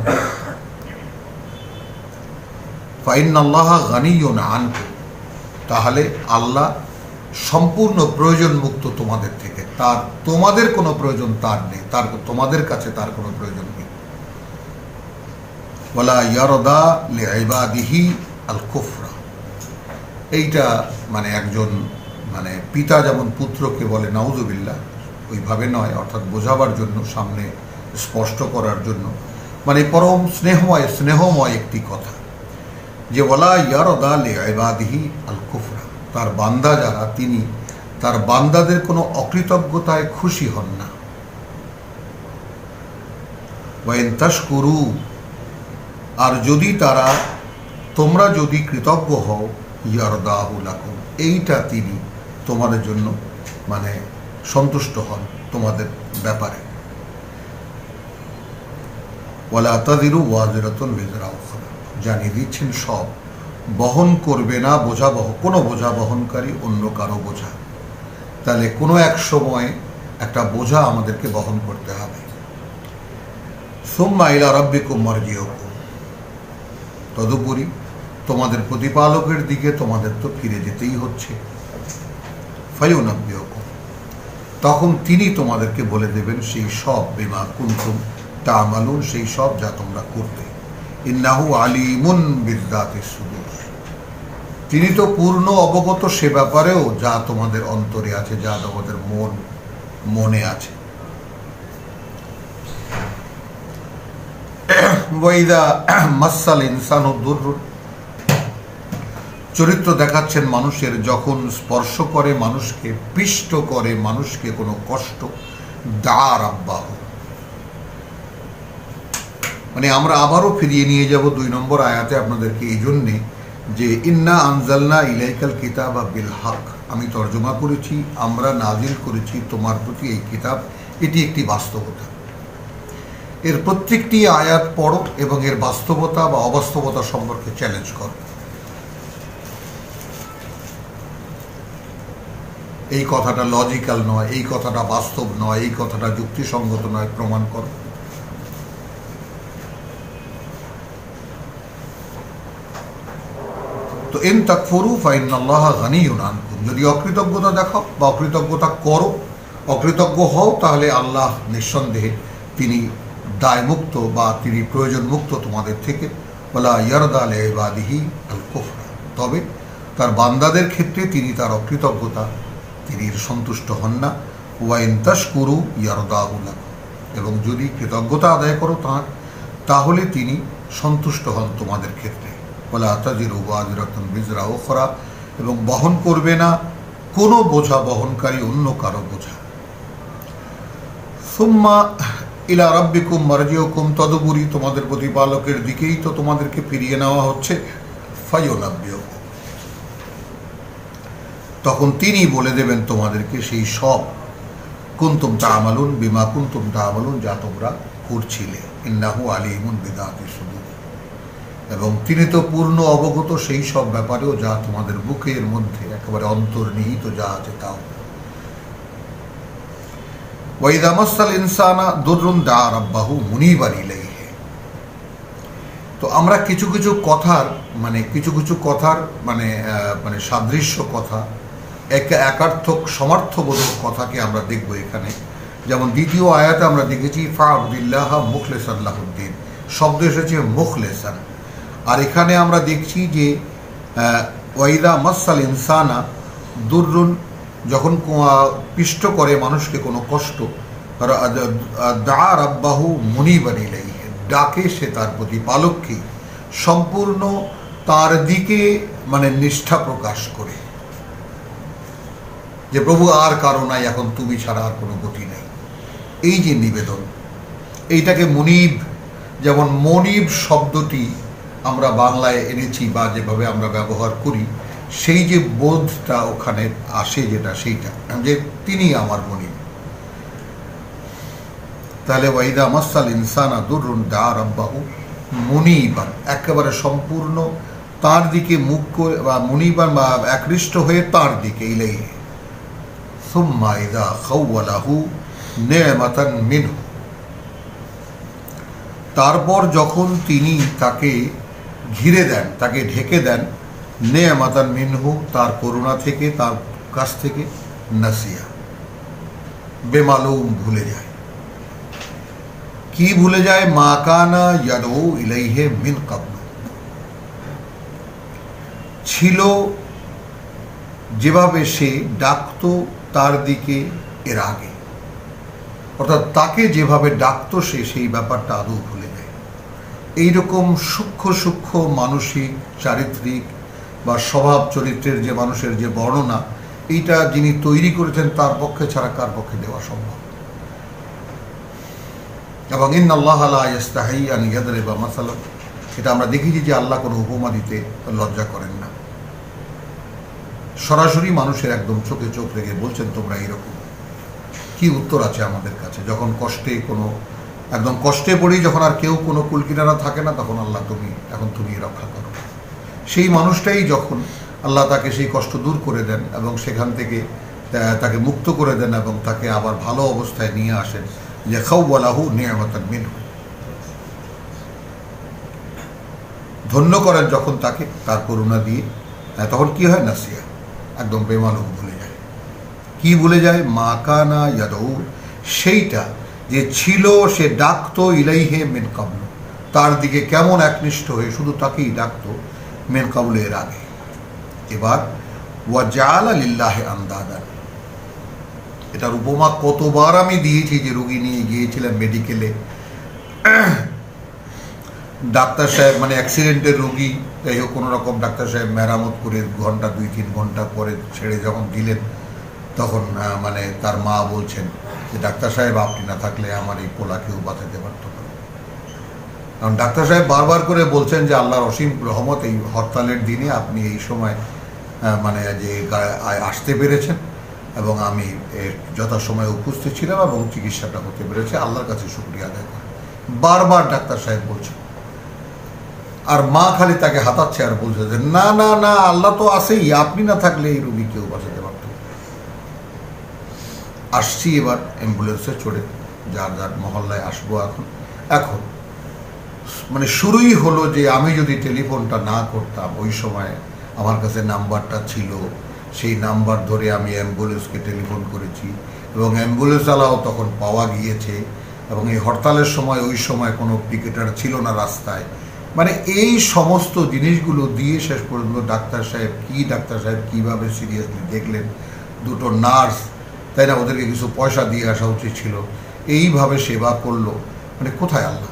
ফাইন্নাল্লাহা গানিয়্যুন আনকুম তাহলে আল্লাহ সম্পূর্ণ প্রয়োজন মুক্ত তোমাদের থেকে, তার তোমাদের কোনো প্রয়োজন তার নেই, তার তোমাদের কাছে তার কোনো প্রয়োজন নেই। ওয়ালা ইয়ারদা লিইবাদিহি আল কুফরা, এইটা মানে একজন মানে পিতা যেমন পুত্রকে বলে নাউজুবিল্লাহ, ওইভাবে নয়, অর্থাৎ বোঝাবার জন্য, সামনে স্পষ্ট করার জন্য, মানে পরম স্নেহময় একটি কথা যে ওয়ালা ইয়ারদা লিইবাদিহি আল কুফরা, তার বান্দা যারা তিনি তার বান্দাদের কোনো অকৃতজ্ঞতায় খুশি হন না। ওয়াইন তাশকুরু আর যদি তারা তোমরা যদি কৃতজ্ঞ হও, ইয়ারদাহু লাকুম এইটা তিনি তোমাদের জন্য মানে সন্তুষ্ট হন তোমাদের ব্যাপারে। ওয়ালা তাযিরু ওয়াজিরাতুন বিজরা উখরা জানিয়ে দিচ্ছেন সব বহন করবে না কোনো বোঝা বহনকারী অন্য কারো বোঝা। তাহলে কোনো এক সময় একটা বোঝা আমাদেরকে বহন করতে হবে। সুম্মা ইলা রাব্বিকুম মারজিউকুম তদুপরি তোমাদের প্রতিপালকের দিকে তোমাদের তো ফিরে যেতেই হচ্ছে। ফায়ুনাব্বিউকুম তখন তিনি তোমাদেরকে বলে দেবেন সেই সব বিমা কুনতুম তা'মালুন সেই সব যা তোমরা করতে। ইন্নাহু আলিমুন বিযাতিস সুদূর তিনি তো পূর্ণ অবগত সে ব্যাপারেও যা তোমাদের অন্তরে আছে, যা তোমাদের মনে আছে। ওয়াইদা মাসাল ইনসানু দুররুন চরিত্র দেখাচ্ছেন মানুষের যখন স্পর্শ করে মানুষকে, পিষ্ট করে মানুষকে কোনো কষ্ট, দা রাব্বাহু মানে আমরা আবারও ফিরিয়ে নিয়ে যাব 2 নম্বর আয়াতে আপনাদেরকে এই জন্যে যে ইন্না আনজালনা ইলাইকাল কিতাবা বিল হক আমি তর্জমা করেছি, আমরা নাজিল করেছি তোমার প্রতি এই কিতাব, এটি একটি বাস্তবতা। এর প্রত্যেকটি আয়াত পড়ো এবং এর বাস্তবতা বা অবাস্তবতা সম্পর্কে চ্যালেঞ্জ করো। এই কথাটা লজিক্যাল নয়, এই কথাটা বাস্তব নয়, এই কথাটা যুক্তিসঙ্গত নয়, প্রমাণ করো। তো ইন তাকফুরু ফাইন্নাল্লাহা গানিয়্যুন আনকুম যদি অকৃতজ্ঞতা দেখাও বা অকৃতজ্ঞতা করো, অকৃতজ্ঞ হও, তাহলে আল্লাহ নিঃসন্দেহে তিনি দায়মুক্ত বা তিনি প্রয়োজন মুক্ত তোমাদের থেকে। ওয়ালা ইয়ারদা লিইবাদিহি আল কুফরা তবে তার বান্দাদের ক্ষেত্রে তিনি তার অকৃতজ্ঞতা তিনি সন্তুষ্ট হন না। ওয়াইন তাশকুরু ইয়ারদাহু লাকুম এবং যদি কৃতজ্ঞতা আদায় করো তাহলে তিনি সন্তুষ্ট হন তোমাদের ক্ষেত্রে। ওয়ালা তাযিরু ওয়াজিরাতুন বিজরা উখরা এবং বহন করবে না কোনো বোঝা বহনকারী অন্য কারো বোঝা। সুম্মা ইলা রাব্বিকুম মারজিউকুম তদুপরি তোমাদের প্রতিপালকের দিকেই তো তোমাদেরকে ফিরিয়ে নেওয়া হচ্ছে। ফায়ুনাব্বিউকুম তখন তিনি বলে দেবেন তোমাদেরকে সেই সব কুনতুম তা'মালুন বিমা কুনতুম তা'মালুন, যা তোমরা করছিলে। ইন্নাহু আলিমুন বিদাতি সুদূর, এবং তিনি তো পূর্ণ অবগত সেই সব ব্যাপারেও যা তোমাদের বুকের মধ্যে একেবারে অন্তর্নিহিত যা আছে তাও। ওয়াইদা মাসাল ইনসানা দুররুন দা রাব্বাহু মুনিবান ইলাইহি। তো আমরা কিছু কিছু কথার মানে সাদৃশ্য কথা, একার্থক সমার্থবোধক কথাকে আমরা দেখব এখানে। যেমন দ্বিতীয় আয়াতে আমরা দেখেছি ফা'বুদিল্লাহ মুখলিসান লাহুদ্দিন, শব্দ এসেছে মুখলিসান। আর এখানে আমরা দেখছি যে ওয়াইদা মাসাল ইনসানা দুররুন, যখন পিষ্ট করে মানুষকে কোনো কষ্ট, দা রাব্বাহু মুনিবান ইলাইহি, ডাকে সে তার প্রতিপালককে সম্পূর্ণ তার দিকে মানে নিষ্ঠা প্রকাশ করে, যে প্রভু আর কারো নাই, এখন তুমি ছাড়া আর কোনো গতি নেই। এই যে নিবেদন, এইটাকে মুনিব, যেমন মনিব শব্দটি আমরা বাংলায় এনেছি বা যেভাবে আমরা ব্যবহার করি, সেই যে বোধটা ওখানে আসে যেটা, সেইটা যে তিনি আমার মনিব। তাহলে ওয়াইদা মাসাল ইনসানা দুররুন দা রাব্বাহু মুনিবান, একেবারে সম্পূর্ণ তার দিকে মুখ করে বা মুনিবান বা আকৃষ্ট হয়ে তার দিকে, ইলাইহি সুম্মা ইযা খাওয়ালাহু নি'মাতান মিনহু, তারপর যখন তিনি তাকে ঘিরে দেন, তাকে ঢেকে দেন, নি'মাতান মিনহু, তার করুণা থেকে, তার কাছ থেকে, নাসিয়া, বেমালুম, ভুলে যায়। কি ভুলে যায়? মা কানা ইয়াদউ ইলাইহি মিন ক্বাবলু, ছিল যেভাবে সে ডাকতো তার দিকে এর আগে, অর্থাৎ তাকে যেভাবে ডাকতো সে সেই ব্যাপারটা আদৌ ভুলে যায়। এইরকম সূক্ষ্ম সূক্ষ্ম মানসিক, চারিত্রিক বা স্বভাব চরিত্রের যে মানুষের যে বর্ণনা, এইটা যিনি তৈরি করেছেন তার পক্ষে ছাড়া কার পক্ষে দেওয়া সম্ভব? এবং ইন্নাল্লাহা লা ইস্তাহি আন ইয়াদরিবা মাসালান, এটা আমরা দেখেছি যে আল্লাহ কোনো উপমা দিতে লজ্জা করেন না। সরাসরি মানুষের একদম চোখে চোখ রেখে বলছেন তোমরা এইরকম। কি উত্তর আছে আমাদের কাছে? যখন কষ্টে একদম কষ্টে পড়ি, যখন আর কেউ কোনো কুলকিনারা থাকে না, তখন আল্লাহ তুমি রক্ষা করো। সেই মানুষটাই যখন আল্লাহ তাকে সেই কষ্ট দূর করে দেন এবং সেখান থেকে তাকে মুক্ত করে দেন এবং তাকে আবার ভালো অবস্থায় নিয়ে আসেন, যে খাওয়ালাহু নি'মাতান মিনহু, ধন্য করেন যখন তাকে তার করুণা দিয়ে, তখন কি হয়? নাসিয়া, একদম বেমালুম ভুলে যায়। কি ভুলে যায়? মা কানা ইয়াদউ, সেইটা যে ছিল সে ডাকতো, ইলাইহি মিন ক্বাবলু, তার দিকে কেমন একনিষ্ঠ হয়ে শুধু তাকেই ডাকতো, মিন ক্বাবলু, এর আগে। এবার ওয়া জাআলা লিল্লাহি আনদাদান, এটার উপমা কতবার আমি দিয়েছি, যে রোগী নিয়ে গিয়েছিলেন মেডিকেলে, ডাক্তার সাহেব মানে অ্যাক্সিডেন্টের রোগী, যাই হোক কোনো রকম ডাক্তার সাহেব মেরামত করে 2-3 ঘন্টা পরে ছেড়ে যখন দিলেন, তখন মানে তার মা বলছেন যে ডাক্তার সাহেব আপনি না থাকলে আমার এই পোলাকেও বাঁচাতে পারত না। কারণ ডাক্তার সাহেব বারবার করে বলছেন যে আল্লাহর অসীম রহমত, এই হরতালের দিনে আপনি এই সময় মানে যে আসতে পেরেছেন এবং আমি যথাসময়ে উপস্থিত ছিলাম এবং চিকিৎসাটা হতে পেরেছে, আল্লাহর কাছে শুকরিয়া আদায় করে বারবার ডাক্তার সাহেব বলছেন। আর মা খালি তাকে হাতাচ্ছে আর বলছে যে না না না, আল্লাহ তো আছেই, আপনি না থাকলে এই রোগী কেউ বাঁচাতে পারত। আসছি এবার অ্যাম্বুলেন্সে চড়ে, যার যার মহল্লায় আসবো। এখন মানে শুরুই হলো যে আমি যদি টেলিফোনটা না করতাম, ওই সময় আমার কাছে নাম্বারটা ছিল, সেই নাম্বার ধরে আমি অ্যাম্বুলেন্সকে টেলিফোন করেছি এবং অ্যাম্বুলেন্সওয়ালাও তখন পাওয়া গিয়েছে। এবং এই হরতালের সময় ওই সময় কোনো পিকেটার ছিল না রাস্তায়। মানে এই সমস্ত জিনিসগুলো দিয়ে শেষ পর্যন্ত ডাক্তার সাহেব কীভাবে সিরিয়াসলি দেখলেন, দুটো নার্স, তাই না, ওদেরকে কিছু পয়সা দিয়ে আসা উচিত ছিল, এইভাবে সেবা করলো। মানে কোথায় আল্লাহ?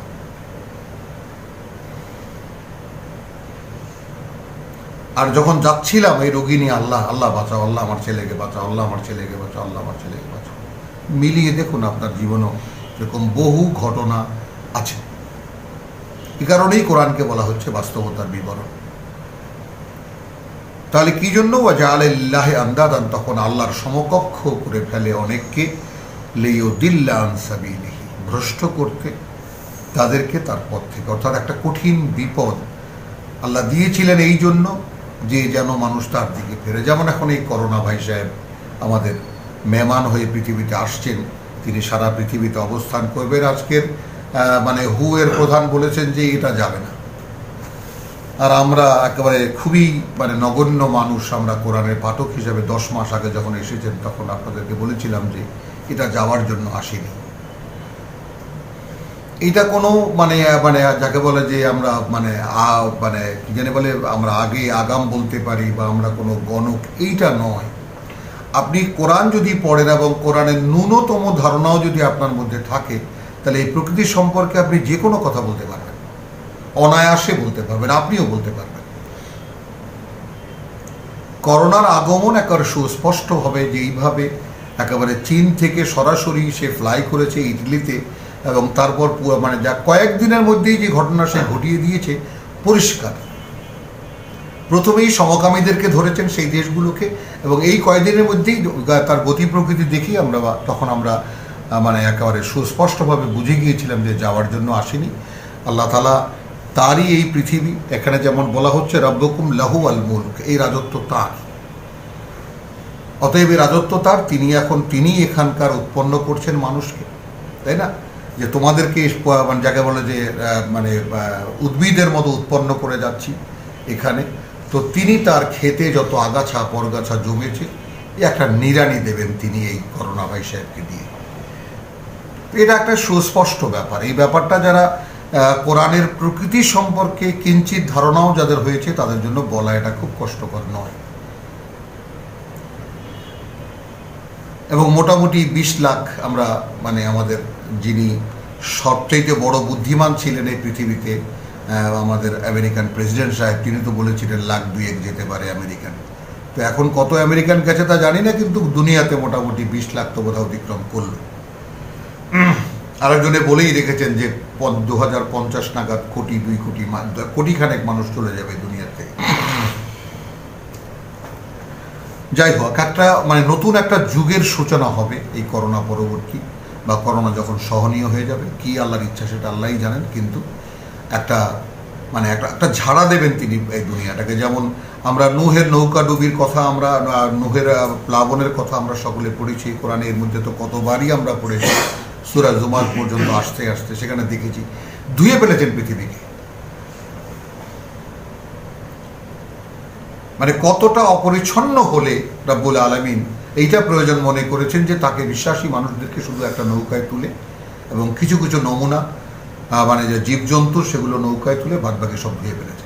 আর যখন যাচ্ছিলাম এই রোগী নিয়ে, আল্লাহ আল্লাহ বাঁচাও, আল্লাহ আমার ছেলেকে বাঁচাও, আল্লাহ আমার ছেলেকে বাঁচাও, আল্লাহ আমার ছেলেকে বাঁচাও। মিলিয়ে দেখুন আপনার জীবনেও এরকম বহু ঘটনা আছে। এই কারণেই কোরআনকে বলা হচ্ছে বাস্তবতার বিবরণ। তাহলে কি জন্য ওয়াজআলা লিল্লাহি আন্দাদান, তখন আল্লাহর সমকক্ষ করে ফেলে অনেককে, লিইউদিল্লা আন সাবিলিহি, ভ্রষ্ট করতে তাদেরকে তার পথ থেকে। অর্থাৎ একটা কঠিন বিপদ আল্লাহ দিয়েছিলেন এই জন্য যে যেন মানুষ তার দিকে ফেরে। যেমন এখন এই করোনা ভাই সাহেব আমাদের মেহমান হয়ে পৃথিবীতে আসছেন, তিনি সারা পৃথিবীতে অবস্থান করবেন। আজকের মানে হু এর প্রধান বলেছেন যে এটা যাবে না, আর আমরা একেবারে খুবই মানে নগণ্য মানুষ, আমরা কোরআনের পাঠক হিসেবে 10 মাস আগে যখন এসেছেন তখন আপনাদেরকে বলেছিলাম যে এটা যাওয়ার জন্য আসেনি। এটা কোনো মানে মানে যাকে বলে যে আমরা মানে মানে কি জানি বলে আমরা আগে আগাম বলতে পারি বা আমরা কোনো গণক, এইটা নয়। আপনি কোরআন যদি পড়েন এবং কোরআনের ন্যূনতম ধারণাও যদি আপনার মধ্যে থাকে, তাহলে এই প্রকৃতি সম্পর্কে আপনি যে কোনো কথা বলতে পারবেন, অনায়াসে বলতে পারবেন, আপনিও বলতে পারবেন। করোনার আগমন একেবারে সুস্পষ্টভাবে যেইভাবে একেবারে চীন থেকে সরাসরি সে ফ্লাই করেছে ইটালিতে, এবং তারপর মানে যা কয়েকদিনের মধ্যেই যে ঘটনা সে ঘটিয়ে দিয়েছে পরিষ্কার। প্রথমেই সমকামীদেরকে ধরেছেন সেই দেশগুলোকে, এবং এই কয়েকদিনের মধ্যেই তার গতি প্রকৃতি দেখি আমরা তখন আমরা মানে একেবারে সুস্পষ্টভাবে বুঝে গিয়েছিলাম যে যাওয়ার জন্য আসেনি। আল্লাহ তাআলা তারই এই পৃথিবী, এখানে যেমন বলা হচ্ছে রব্বুকুম লাহু আল মুলক, এই রাজত্ব তার, অতএব এই রাজত্ব তার, তিনি এখানকার উৎপন্ন করছেন মানুষকে, তাই না? যে তোমাদেরকে মানে যাকে বলে যে মানে উদ্ভিদের মতো উৎপন্ন করে যাচ্ছি এখানে, তো তিনি তার খেতে যত আগাছা পরগাছা জমেছে একটা নিড়ানি দেবেন তিনি এই করোনা ভাই সাহেবকে দিয়ে। এটা একটা সুস্পষ্ট ব্যাপার। এই ব্যাপারটা যারা কোরআনের প্রকৃতি সম্পর্কে কিঞ্চিত ধারণাও যাদের হয়েছে তাদের জন্য বলা এটা খুব কষ্টকর নয়। এবং মোটামুটি 20 লাখ আমরা মানে আমাদের যিনি সবচাইতে বড় বুদ্ধিমান ছিলেন এই পৃথিবীতে, আমাদের আমেরিকান প্রেসিডেন্ট সাহেব, তিনি তো বলেছিলেন 1,02,000 যেতে পারে আমেরিকান। তো এখন কত আমেরিকান গেছে তা জানি না, কিন্তু দুনিয়াতে মোটামুটি 20 লাখ তো বোধহয় অতিক্রম করলো। আরেকজনে বলেই রেখেছেন যে 2050 নাগাদ 2 কোটি খানেক মানুষ চলে যাবে দুনিয়া থেকে। যাই হোক, একটা মানে নতুন একটা যুগের সূচনা হবে এই করোনা পরবর্তী, বা করোনা যখন সহনীয় হয়ে যাবে। কি আল্লাহর ইচ্ছা সেটা আল্লাহই জানেন, কিন্তু একটা মানে একটা ঝাড়া দেবেন তিনি এই দুনিয়াটাকে। যেমন আমরা নূহের নৌকা ডুবির কথা, আমরা নূহের প্লাবনের কথা আমরা সকলে পড়েছি কোরআনে, এর মধ্যে তো কতবারই আমরা পড়েছি, সূরা জুমার পর্যন্ত আসতে আসতে সেখানে দেখেছি ধুয়ে ফেলেছেন পৃথিবীকে। মানে কতটা অপরিচ্ছন্ন হলে রব্বুল আলামিন এইটা প্রয়োজন মনে করেছেন যে তাকে বিশ্বাসী মানুষদেরকে শুধু একটা নৌকায় তুলে, এবং কিছু কিছু নমুনা মানে যে জীবজন্তু সেগুলো নৌকায় তুলে বাদবাকি সব ধুয়ে ফেলেছে।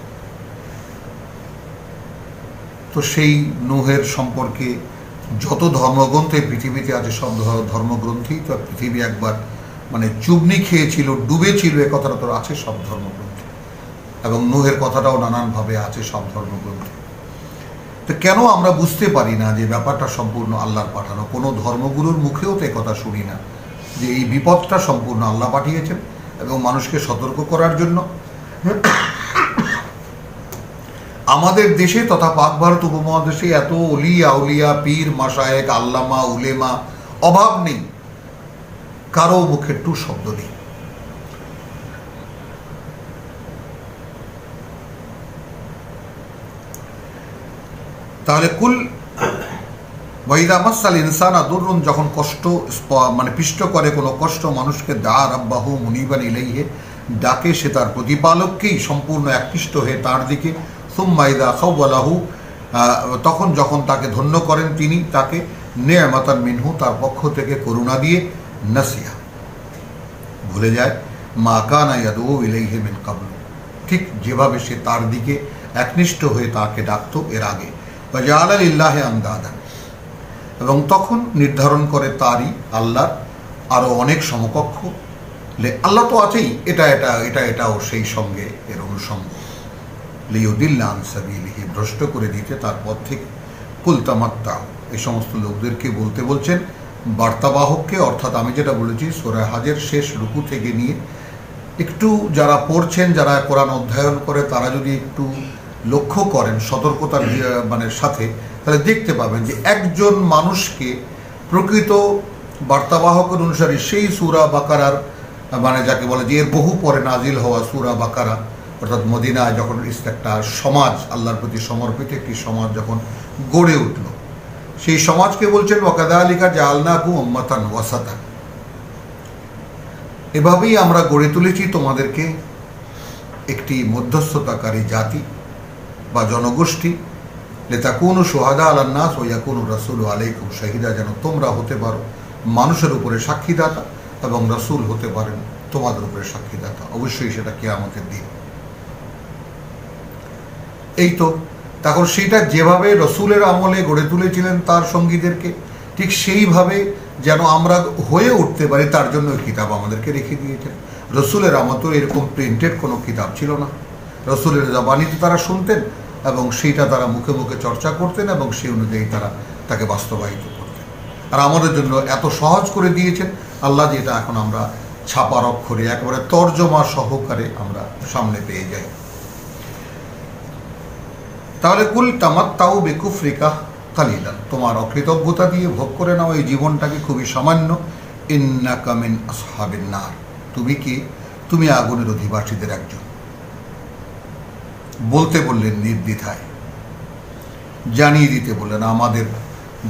তো সেই নূহের সম্পর্কে যত ধর্মগ্রন্থ এই পৃথিবীতে আছে সব ধর্মগ্রন্থেই তো পৃথিবী একবার মানে চুবনি খেয়েছিল, ডুবেছিল, এ কথাটা তো আছে সব ধর্মগ্রন্থে, এবং নূহের কথাটাও নানানভাবে আছে সব ধর্মগ্রন্থে। তো কেন আমরা বুঝতে পারি না যে ব্যাপারটা সম্পূর্ণ আল্লাহর পাঠানো? কোনো ধর্মগুরুর মুখেও তো কথা শুনি না যে এই বিপদটা সম্পূর্ণ আল্লাহ পাঠিয়েছেন এবং মানুষকে সতর্ক করার জন্য। আমাদের দেশে তথা পাক ভারত উপমহাদেশে এত অলি আউলিয়া, পীর, মাশায়েখ, আল্লামা, উলেমা অভাব নেই, কারো মুখে টু শব্দ নেই। তাহলে কুল ওয়াইদা মাসাল ইনসান আদুরুন, যখন কষ্ট মানে পিষ্ট করে কোনো কষ্ট মানুষকে, দা রাব্বাহু মুনিবান ইলাইহি, ডাকে সে তার প্রতিপালককেই সম্পূর্ণ একনিষ্ঠ হয়ে তার দিকে। সুম্মা ইযা খাওয়ালাহু, তখন যখন তাকে ধন্য করেন তিনি তাকে, নি'মাতান মিনহু, তার পক্ষ থেকে করুণা দিয়ে, নাসিয়া, ভুলে যায়, মা কানা ইয়াদউ ইলাইহি মিন ক্বাবলু, ঠিক যেভাবে সে তার দিকে একনিষ্ঠ হয়ে তাকে ডাকত এর আগে। ওয়াজআলা লিল্লাহি আনদাদান, এবং তখন নির্ধারণ করে তারই আল্লাহর আরও অনেক সমকক্ষ। আল্লাহ তো আছেই, এটাও সেই সঙ্গে এর অনুষঙ্গ। লিইউদিল্লা আন সাবিলিহি, ভ্রষ্ট করে দিতে তার পথ থেকে। কুল তামাত্তাউ, এই সমস্ত লোকদেরকে বলতে বলছেন, বার্তাবাহককে, অর্থাৎ আমি যেটা বলেছি সূরা হাজের শেষ রুকু থেকে নিয়ে একটু যারা পড়ছেন, যারা কোরআন অধ্যয়ন করে, তারা যদি একটু লক্ষ্য করেন সতর্কতার মানে সাথে, তাহলে দেখতে পাবেন যে একজন মানুষকে প্রকৃত বার্তাবাহকের অনুসারে সেই সূরা বাকারার মানে যাকে বলে যে এর বহু পরে নাজিল হওয়া সূরা বাকারা, অর্থাৎ মদিনায় যখন একটা সমাজ, আল্লাহর প্রতি সমর্পিত একটি সমাজ যখন গড়ে উঠল, সেই সমাজকে বলছেন ওয়াকাযালিকা জাআলনাকুম উম্মাতান ওয়াসাতা, এভাবেই আমরা গড়ে তুলেছি তোমাদেরকে একটি মধ্যস্থতাকারী জাতি বা জনগোষ্ঠী, লিতাকুনু শুহাদা আলান নাস ওয়া ইয়াকুনু রাসূলু আলাইকুম শাহিদা, যেন তোমরা হতে পারো মানুষের উপরে সাক্ষীদাতা এবং রাসূল হতে পারেন তোমাদের উপরে সাক্ষীদাতা, অবশ্যই সেটা কিয়ামতের দিন। এই তো, তখন সেটা যেভাবে রসুলের আমলে গড়ে তুলেছিলেন তার সঙ্গীদেরকে, ঠিক সেইভাবে যেন আমরা হয়ে উঠতে পারি তার জন্য কিতাব আমাদেরকে রেখে দিয়েছেন। রসুলের আমতো এরকম প্রিন্টেড কোনো কিতাব ছিল না, রসুলের জবানিতে তারা শুনতেন এবং সেইটা তারা মুখে মুখে চর্চা করতেন এবং সেই অনুযায়ী তারা তাকে বাস্তবায়িত করতেন। আর আমাদের জন্য এত সহজ করে দিয়েছেন আল্লাহ যে এটা এখন আমরা ছাপার অক্ষরে একেবারে তর্জমা সহকারে আমরা সামনে পেয়ে যাই। তাহলে কুল তামাত্তাউ বিকুফরিকা কালিলান, তোমার অকৃতজ্ঞতা দিয়ে ভোগ করে নাও এই জীবনটাকে খুবই সামান্য। ইন্নাকা মিন আসহাবিন নার, তুমি কি? তুমি আগুনের অধিবাসীদের একজন। বলতে বললেন নির্দ্বিধায়, জানিয়ে দিতে বললেন আমাদের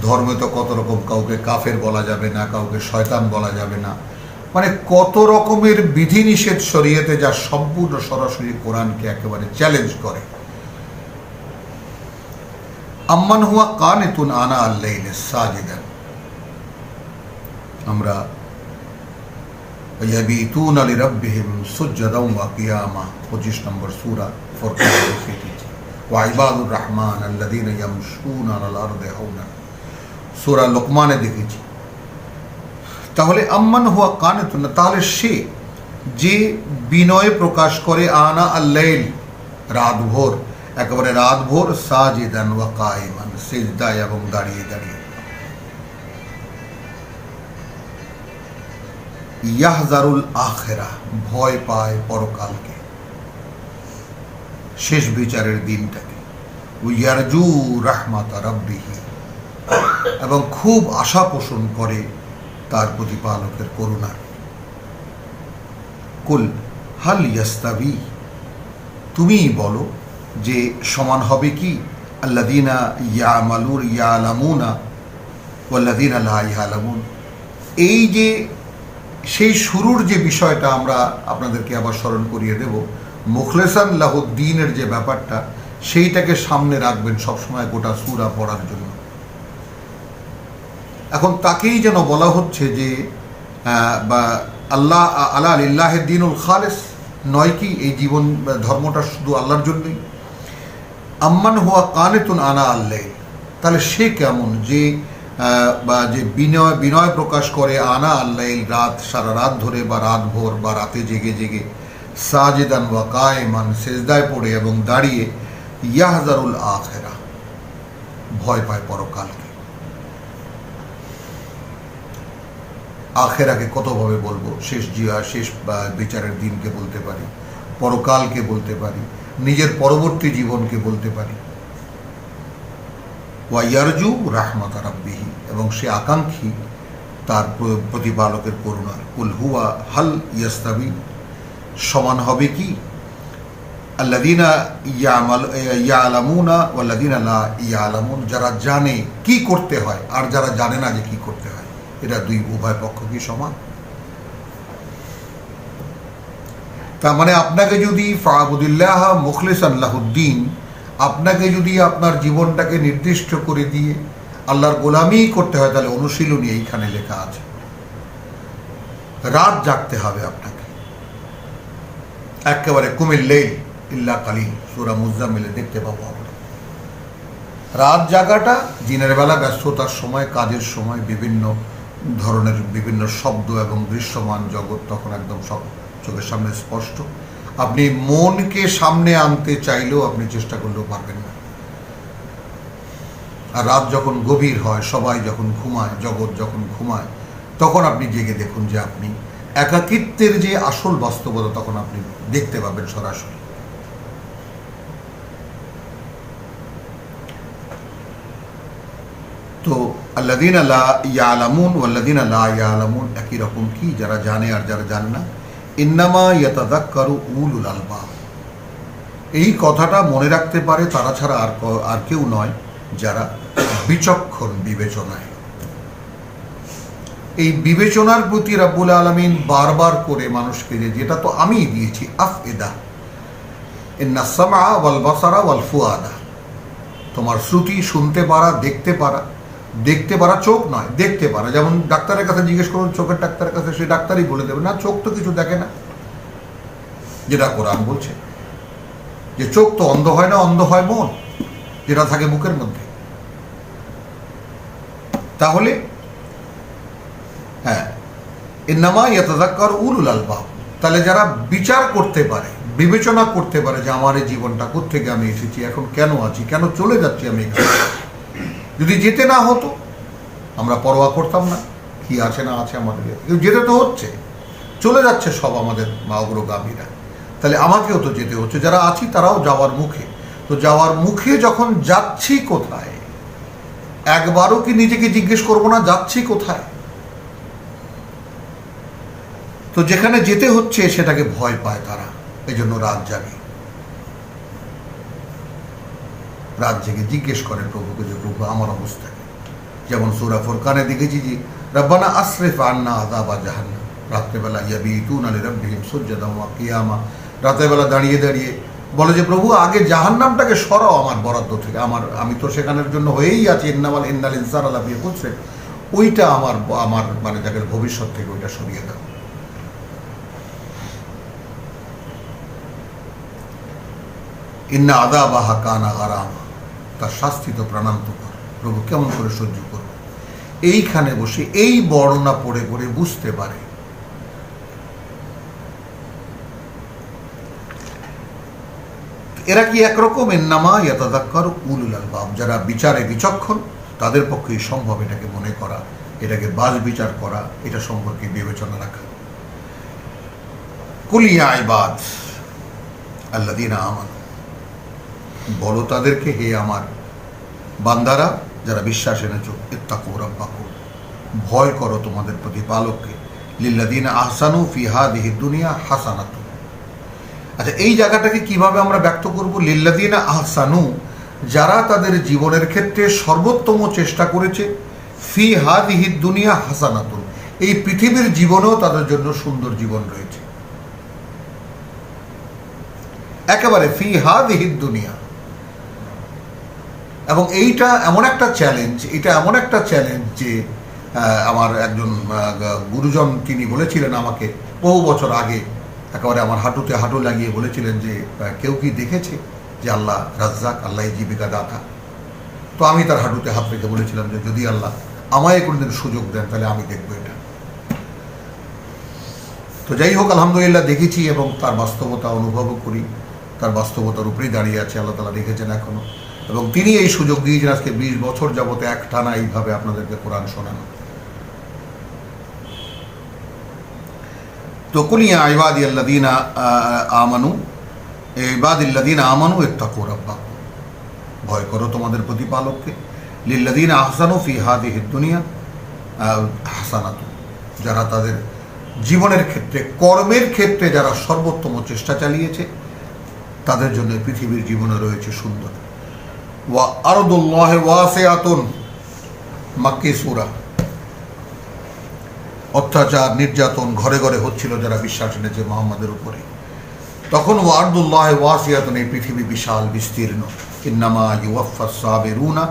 ধর্মে তো কত রকম, কাউকে কাফের বলা যাবে না, কাউকে শয়তান বলা যাবে না, মানে কত রকমের বিধিনিষেধ শরীয়তে যা সম্পূর্ণ সরাসরি কোরআনকে একেবারে চ্যালেঞ্জ করে। আম্মান হুয়া কানিতুন আনা আল-লাইলি সাজিদান, আমরা ইয়াবিতুনা লিরাব্বিহিম সুজদান ওয়া কিয়ামা 25 নম্বর সূরা ফুরকান দেখেছি, ওয়া ইবাদুর রহমান আল্লাযীনা ইয়ামশুনা আলাল আরদি হাওনা সূরা লোকমানে দেখেছি। তাহলে আম্মান হুয়া কানিতুন, তাহলে সে যে বিনয় প্রকাশ করে আনা আল-লাইল, রাত ভোর, একেবারে রাত ভোর, সাজিদান ওয়া কায়িমান, সিজদায় এবং দাঁড়িয়ে দাঁড়িয়ে, ইয়াহজারুল আখিরা, ভয় পায় পরকালকে, শেষ বিচারের দিনটাকে, ইয়ারজু রাহমাতা রাব্বিহি, এবং খুব আশা পোষণ করে তার প্রতিপালকের করুণা। কুল হাল ইয়াস্তাবি, তুমিই বলো যে সমান হবে কি আল্লাযীনা ইয়ালামুনা ওয়াল্লাযীনা লা ইয়ালামুন, এই যে সেই শুরুর যে বিষয়টা আমরা আপনাদেরকে আবার স্মরণ করিয়ে দেব, মুখলেসান লাহুদ্দিনের যে ব্যাপারটা, সেইটাকে সামনে রাখবেন সবসময় গোটা সূরা পড়ার জন্য। এখন তাকেই যেন বলা হচ্ছে যে বা আল্লাহ আলা লিল্লাহি দ্বীনুল খালিস, নয় কি এই জীবন ধর্মটা শুধু আল্লাহর জন্যই। আম্মান হুয়া কানিতুন আনা আল-লাইল, তাহলে সে কেমন যে বা যে বিনয় প্রকাশ করে আনা আল-লাইল, রাত, সারা রাত ধরে বা রাত ভোর বা রাতে জেগে জেগে, সাজিদান ওয়া কায়িমান, সিজদায় পড়ে এবং দাঁড়িয়ে, ইয়াহজারুল আখিরা, ভয় পায় পরকালকে। আখেরাকে কতভাবে বলবো, শেষ বিচারের দিনকে বলতে পারি, পরকালকে বলতে পারি, নিজের পরবর্তী জীবনকে বলতে পারি। ওয়া ইয়ারজু রাহমাতা রাব্বিহি, এবং সে আকাঙ্ক্ষী তার প্রতিপালকের করুণা। কুল হুয়া হাল ইয়াস্তাবি, সমান হবে কি আল্লাযীনা ইয়ালামুনা ওয়াল্লাযীনা লা ইয়ালামুন, যারা জানে কি করতে হয় আর যারা জানে না যে কি করতে হয়, এটা উভয় পক্ষ কি সমান? তার মানে আপনাকে যদি ফাবুদিল্লাহ মুখলিসান লাহুদ্দিন, আপনাকে যদি আপনার জীবনটাকে নির্দিষ্ট করে দিয়ে আল্লাহর গোলামি করতে হয়, তাহলে অনুশীলনী এইখানে লেখা আছে। রাত জাগতে হবে আপনাকে একেবারে, কুমিল লাইল ইল্লা কালিল, সূরা মুজাম্মিলে দেখতে পাবো আমরা। রাত জাগাটা দিনের বেলা ব্যস্ততার সময়, কাজের সময়, বিভিন্ন ধরনের বিভিন্ন শব্দ এবং দৃশ্যমান জগৎ তখন একদম সব চোখের সামনে স্পষ্ট। আপনি মনকে সামনে আনতে চাইলেও আপনি চেষ্টা করলেও পারবেন না। আর রাত যখন গভীর হয়, সবাই যখন ঘুমায়, জগৎ যখন ঘুমায়, তখন আপনি জেগে দেখুন যে আপনি একাকিত্বের যে আসল বাস্তবতা তখন আপনি দেখতে পাবেন সরাসরি। তো আল্লাযীনা লা ইয়ালামুন ওয়াল্লাযীনা লা ইয়ালামুন একই রকম কি, যারা জানে আর যারা জানে না। ইন্নামা ইয়াতাযাক্কারু উলুল আলবাব, এই কথাটা মনে রাখতে পারে তারা ছাড়া আর কেউ নয় যারা বিচক্ষণ বিবেচনায়। এই বিবেচনার প্রতি রাব্বুল আলামিন বারবার করে মানুষকে যেটা তো আমিই দিয়েছি, আফইদা ইন্নাস সামআ ওয়াল বাসারা ওয়াল ফুআদা, তোমার শ্রুতি, শুনতে পারা, দেখতে পারা চোখ নয়, দেখতে পারা। যেমন ডাক্তারের কাছে জিজ্ঞেস করুন, চোখের ডাক্তারের কাছে, সে ডাক্তারই বলে দেবে না চোখ তো কিছু দেখে না, যেটা কোরআন বলছে যে চোখ তো অন্ধ হয় না, অন্ধ হয় মন, যেটা থাকে বুকের মধ্যে। তাহলে হ্যাঁ, ইন্নামা ইয়াতাযাক্কারু উলুল আলবাব, তাহলে যারা বিচার করতে পারে, বিবেচনা করতে পারে যে আমার এই জীবনটা কোত্থেকে আমি এসেছি, এখন কেন আছি, কেন চলে যাচ্ছি আমি এখানে। যদি যেতে না হতো আমরা পরোয়া করতাম না কি আছে না আছে আমাদের, যেতে তো হচ্ছে, চলে যাচ্ছে সব আমাদের অগ্রগামীরা, তাহলে আমাকেও তো যেতে হচ্ছে। যারা আছি তারাও যাওয়ার মুখে, তো যাওয়ার মুখে যখন যাচ্ছি কোথায়, একবারও কি নিজেকে জিজ্ঞেস করবো না যাচ্ছি কোথায়? তো যেখানে যেতে হচ্ছে সেটাকে ভয় পায় তারা, এই জন্য রাত জেগে জিজ্ঞেস করে প্রভুকে যে প্রভু আমার অবস্থা কি। যেমন সূরা ফুরকানে দেখেছি যে রব্বানা আসরিফ আন্না আযাবা জাহান্নাম, রাত্রেবেলা ইয়াবিতুনা লিরাব্বিহিম সুজদান ওয়া কিয়ামা, রাতের দাঁড়িয়ে বলে যে প্রভু আগে জাহান্নামটাকে সরাও আমার বরাদ্দ থেকে, আমি তো সেখানের জন্য হয়েই আছি, ইন্নাল ইনসানা লাফি খুসর, ওইটা আমার মানে যাকে ভবিষ্যৎ থেকে ওইটা সরিয়ে দাও। ইন্না আযাবাহা কানা গারামা, তার শাস্তি তো প্রাণান্তকর, প্রভু কেমন করে সহ্য করব। এইখানে বসে এই বর্ণনা পড়ে পড়ে বুঝতে পারে এরা কি একরকম। ইন্নামা ইয়াতাযাক্কারু উলুল আলবাব, যারা বিচারে বিচক্ষণ তাদের পক্ষেই সম্ভব এটাকে মনে করা, এটাকে বাজ বিচার করা, এটা সম্পর্কে বিবেচনা রাখা। কুল ইয়া ইবাদ আল্লাযীনা আমানু, বলো তাদেরকে হে আমার বান্দারা যারা বিশ্বাস এনেছো, ইত্তাকু রাব্বাকুম, ভয় করো তোমাদের প্রতিপালককে, লিল্লাযীনা আহসানু ফি হাযিহিদ দুনিয়া হাসানাতুন। আচ্ছা, এই জায়গাটাকে কিভাবে আমরা ব্যক্ত করব? লিল্লাযীনা আহসানু, যারা তাদের জীবনের ক্ষেত্রে সর্বোত্তম চেষ্টা করেছে, ফি হাযিহিদ দুনিয়া হাসানাতুন, এই পৃথিবীর জীবনেও তাদের জন্য সুন্দর জীবন রয়েছে। একেবারে ফি হাযিহিদ দুনিয়া। এবং এইটা এমন একটা চ্যালেঞ্জ যে আমার একজন গুরুজন তিনি বলেছিলেন আমাকে বহু বছর আগে, একেবারে আমার হাঁটুতে হাঁটু লাগিয়ে বলেছিলেন যে কেউ কি দেখেছে যে আল্লাহ রাজ্জাক, আল্লাহ জীবিকা দাতা? তো আমি তার হাঁটুতে হাত রেখে বলেছিলাম যে যদি আল্লাহ আমায় কোনোদিন সুযোগ দেন তাহলে আমি দেখবো এটা। তো যাই হোক, আলহামদুলিল্লাহ দেখেছি এবং তার বাস্তবতা অনুভবও করি, তার বাস্তবতার উপরেই দাঁড়িয়ে আছে, আল্লাহ তাআলা রেখেছেন এখনো, এবং তিনি এই সুযোগ দিয়েছেন আজকে 20 বছর যাবতে একটানা এইভাবে আপনাদেরকে কোরআন শোনানো। তো কুল ইয়া ইবাদিয়াল্লাযীনা আমানু ইত্তাকু রাব্বাকুম, ভয় করো তোমাদের প্রতিপালককে, লিল্লাযীনা আহসানু ফি হাযিহিদ দুনিয়া হাসানাতুন, যারা তাদের জীবনের ক্ষেত্রে, কর্মের ক্ষেত্রে যারা সর্বোত্তম চেষ্টা চালিয়েছে তাদের জন্য পৃথিবীর জীবনে রয়েছে সুন্দর। ওয়া আরদুল্লাহি ওয়াসিআতুন, মাক্কি সূরা। অত্যাচার নির্যাতন ঘরে ঘরে হচ্ছিল যারা বিশ্বাস এনেছে মুহাম্মাদের উপরে, তখন ওয়া আরদুল্লাহি ওয়াসিআতুন, এই পৃথিবী বিশাল বিস্তীর্ণ। ইন্নামা ইউওয়াফাস সাবিরুনা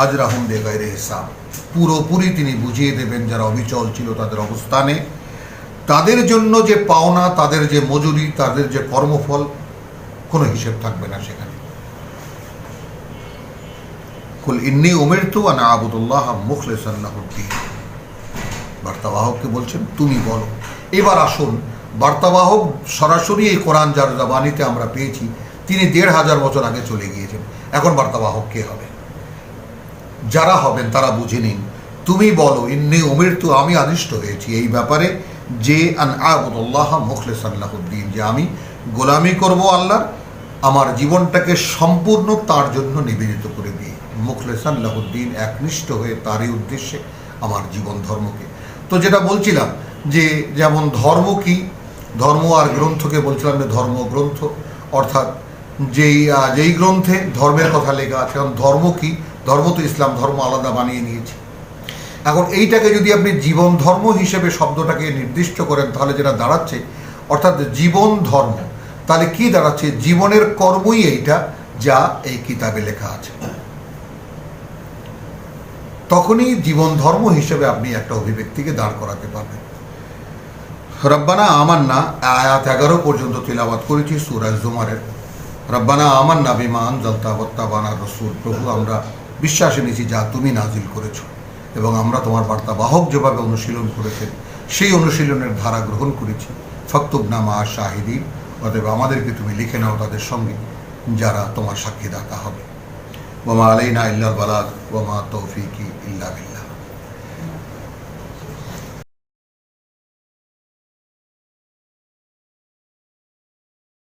আজরাহুম বিগাইরি হিসাব, পুরোপুরি তিনি বুঝিয়ে দেবেন যারা অবিচল ছিল তাদের অবস্থানে, তাদের জন্য যে পাওনা, তাদের যে মজুরি, তাদের যে কর্মফল, কোনো হিসেব থাকবে না সেখানে। কুল ইন্নী উমিরতু আন আ'বুদুল্লাহ মুখলিসান লাহুদ্দীন, বার্তাবাহককে বলছেন তুমি বলো। এবার আসুন, বার্তাবাহক সরাসরি এই কোরআন যার জবানিতে আমরা পেয়েছি তিনি 1500 বছর আগে চলে গিয়েছেন, এখন বার্তাবাহক কে হবে? যারা হবেন তারা বুঝে নিন। তুমি বলো, ইন্নী উমিরতু, আমি আদিষ্ট হয়েছি এই ব্যাপারে যে আন আ'বুদুল্লাহ মুখলিসান লাহুদ্দীন, যে আমি গোলামি করব আল্লাহর, আমার জীবনটাকে সম্পূর্ণ তার জন্য নিবেদিত করে দিয়ে। মুখলেসান লাহুদ্দিন, একনিষ্ঠ হয়ে তারই উদ্দেশ্যে আমার জীবন ধর্মকে। তো যেটা বলছিলাম যে যেমন ধর্ম কি, ধর্ম আর গ্রন্থকে বলছিলাম যে ধর্মগ্রন্থ, অর্থাৎ যেই গ্রন্থে ধর্মের কথা লেখা আছে। কারণ ধর্ম কি, ধর্ম তো ইসলাম ধর্ম আলাদা বানিয়ে নিয়েছে। এখন এইটাকে যদি আপনি জীবন ধর্ম হিসেবে শব্দটাকে নির্দিষ্ট করেন, তাহলে যেটা দাঁড়াচ্ছে, অর্থাৎ জীবন ধর্ম, তাহলে কি দাঁড়াচ্ছে? জীবনের কর্মই এইটা যা এই কিতাবে লেখা আছে। তখনই জীবন ধর্ম হিসেবে আপনি একটা অভিব্যক্তিকে দাঁড় করাতে পারবেন। রব্বানা আমান্না আয়াত 11 পর্যন্ত তিলাওয়াত করেছি সূরা জুমারের। রব্বানা আমান্না বিমা আনজালতা ওয়াত্তাবানা রাসূল, প্রভু আমরা বিশ্বাস এনেছি যা তুমি নাজিল করেছো, এবং আমরা তোমার বার্তাবাহক যেভাবে অনুশীলন করেছেন সেই অনুশীলনের ধারা গ্রহণ করেছি। ফাকতুবনা মা শাহিদিন, অতএব আমাদেরকে তুমি লিখে নাও তাদের সঙ্গে যারা তোমার সাক্ষীদাতা হবে। ওয়া মা আলাইনা ইল্লাল বালাগ ওয়া মা তৌফিকি ইল্লা বিল্লাহ।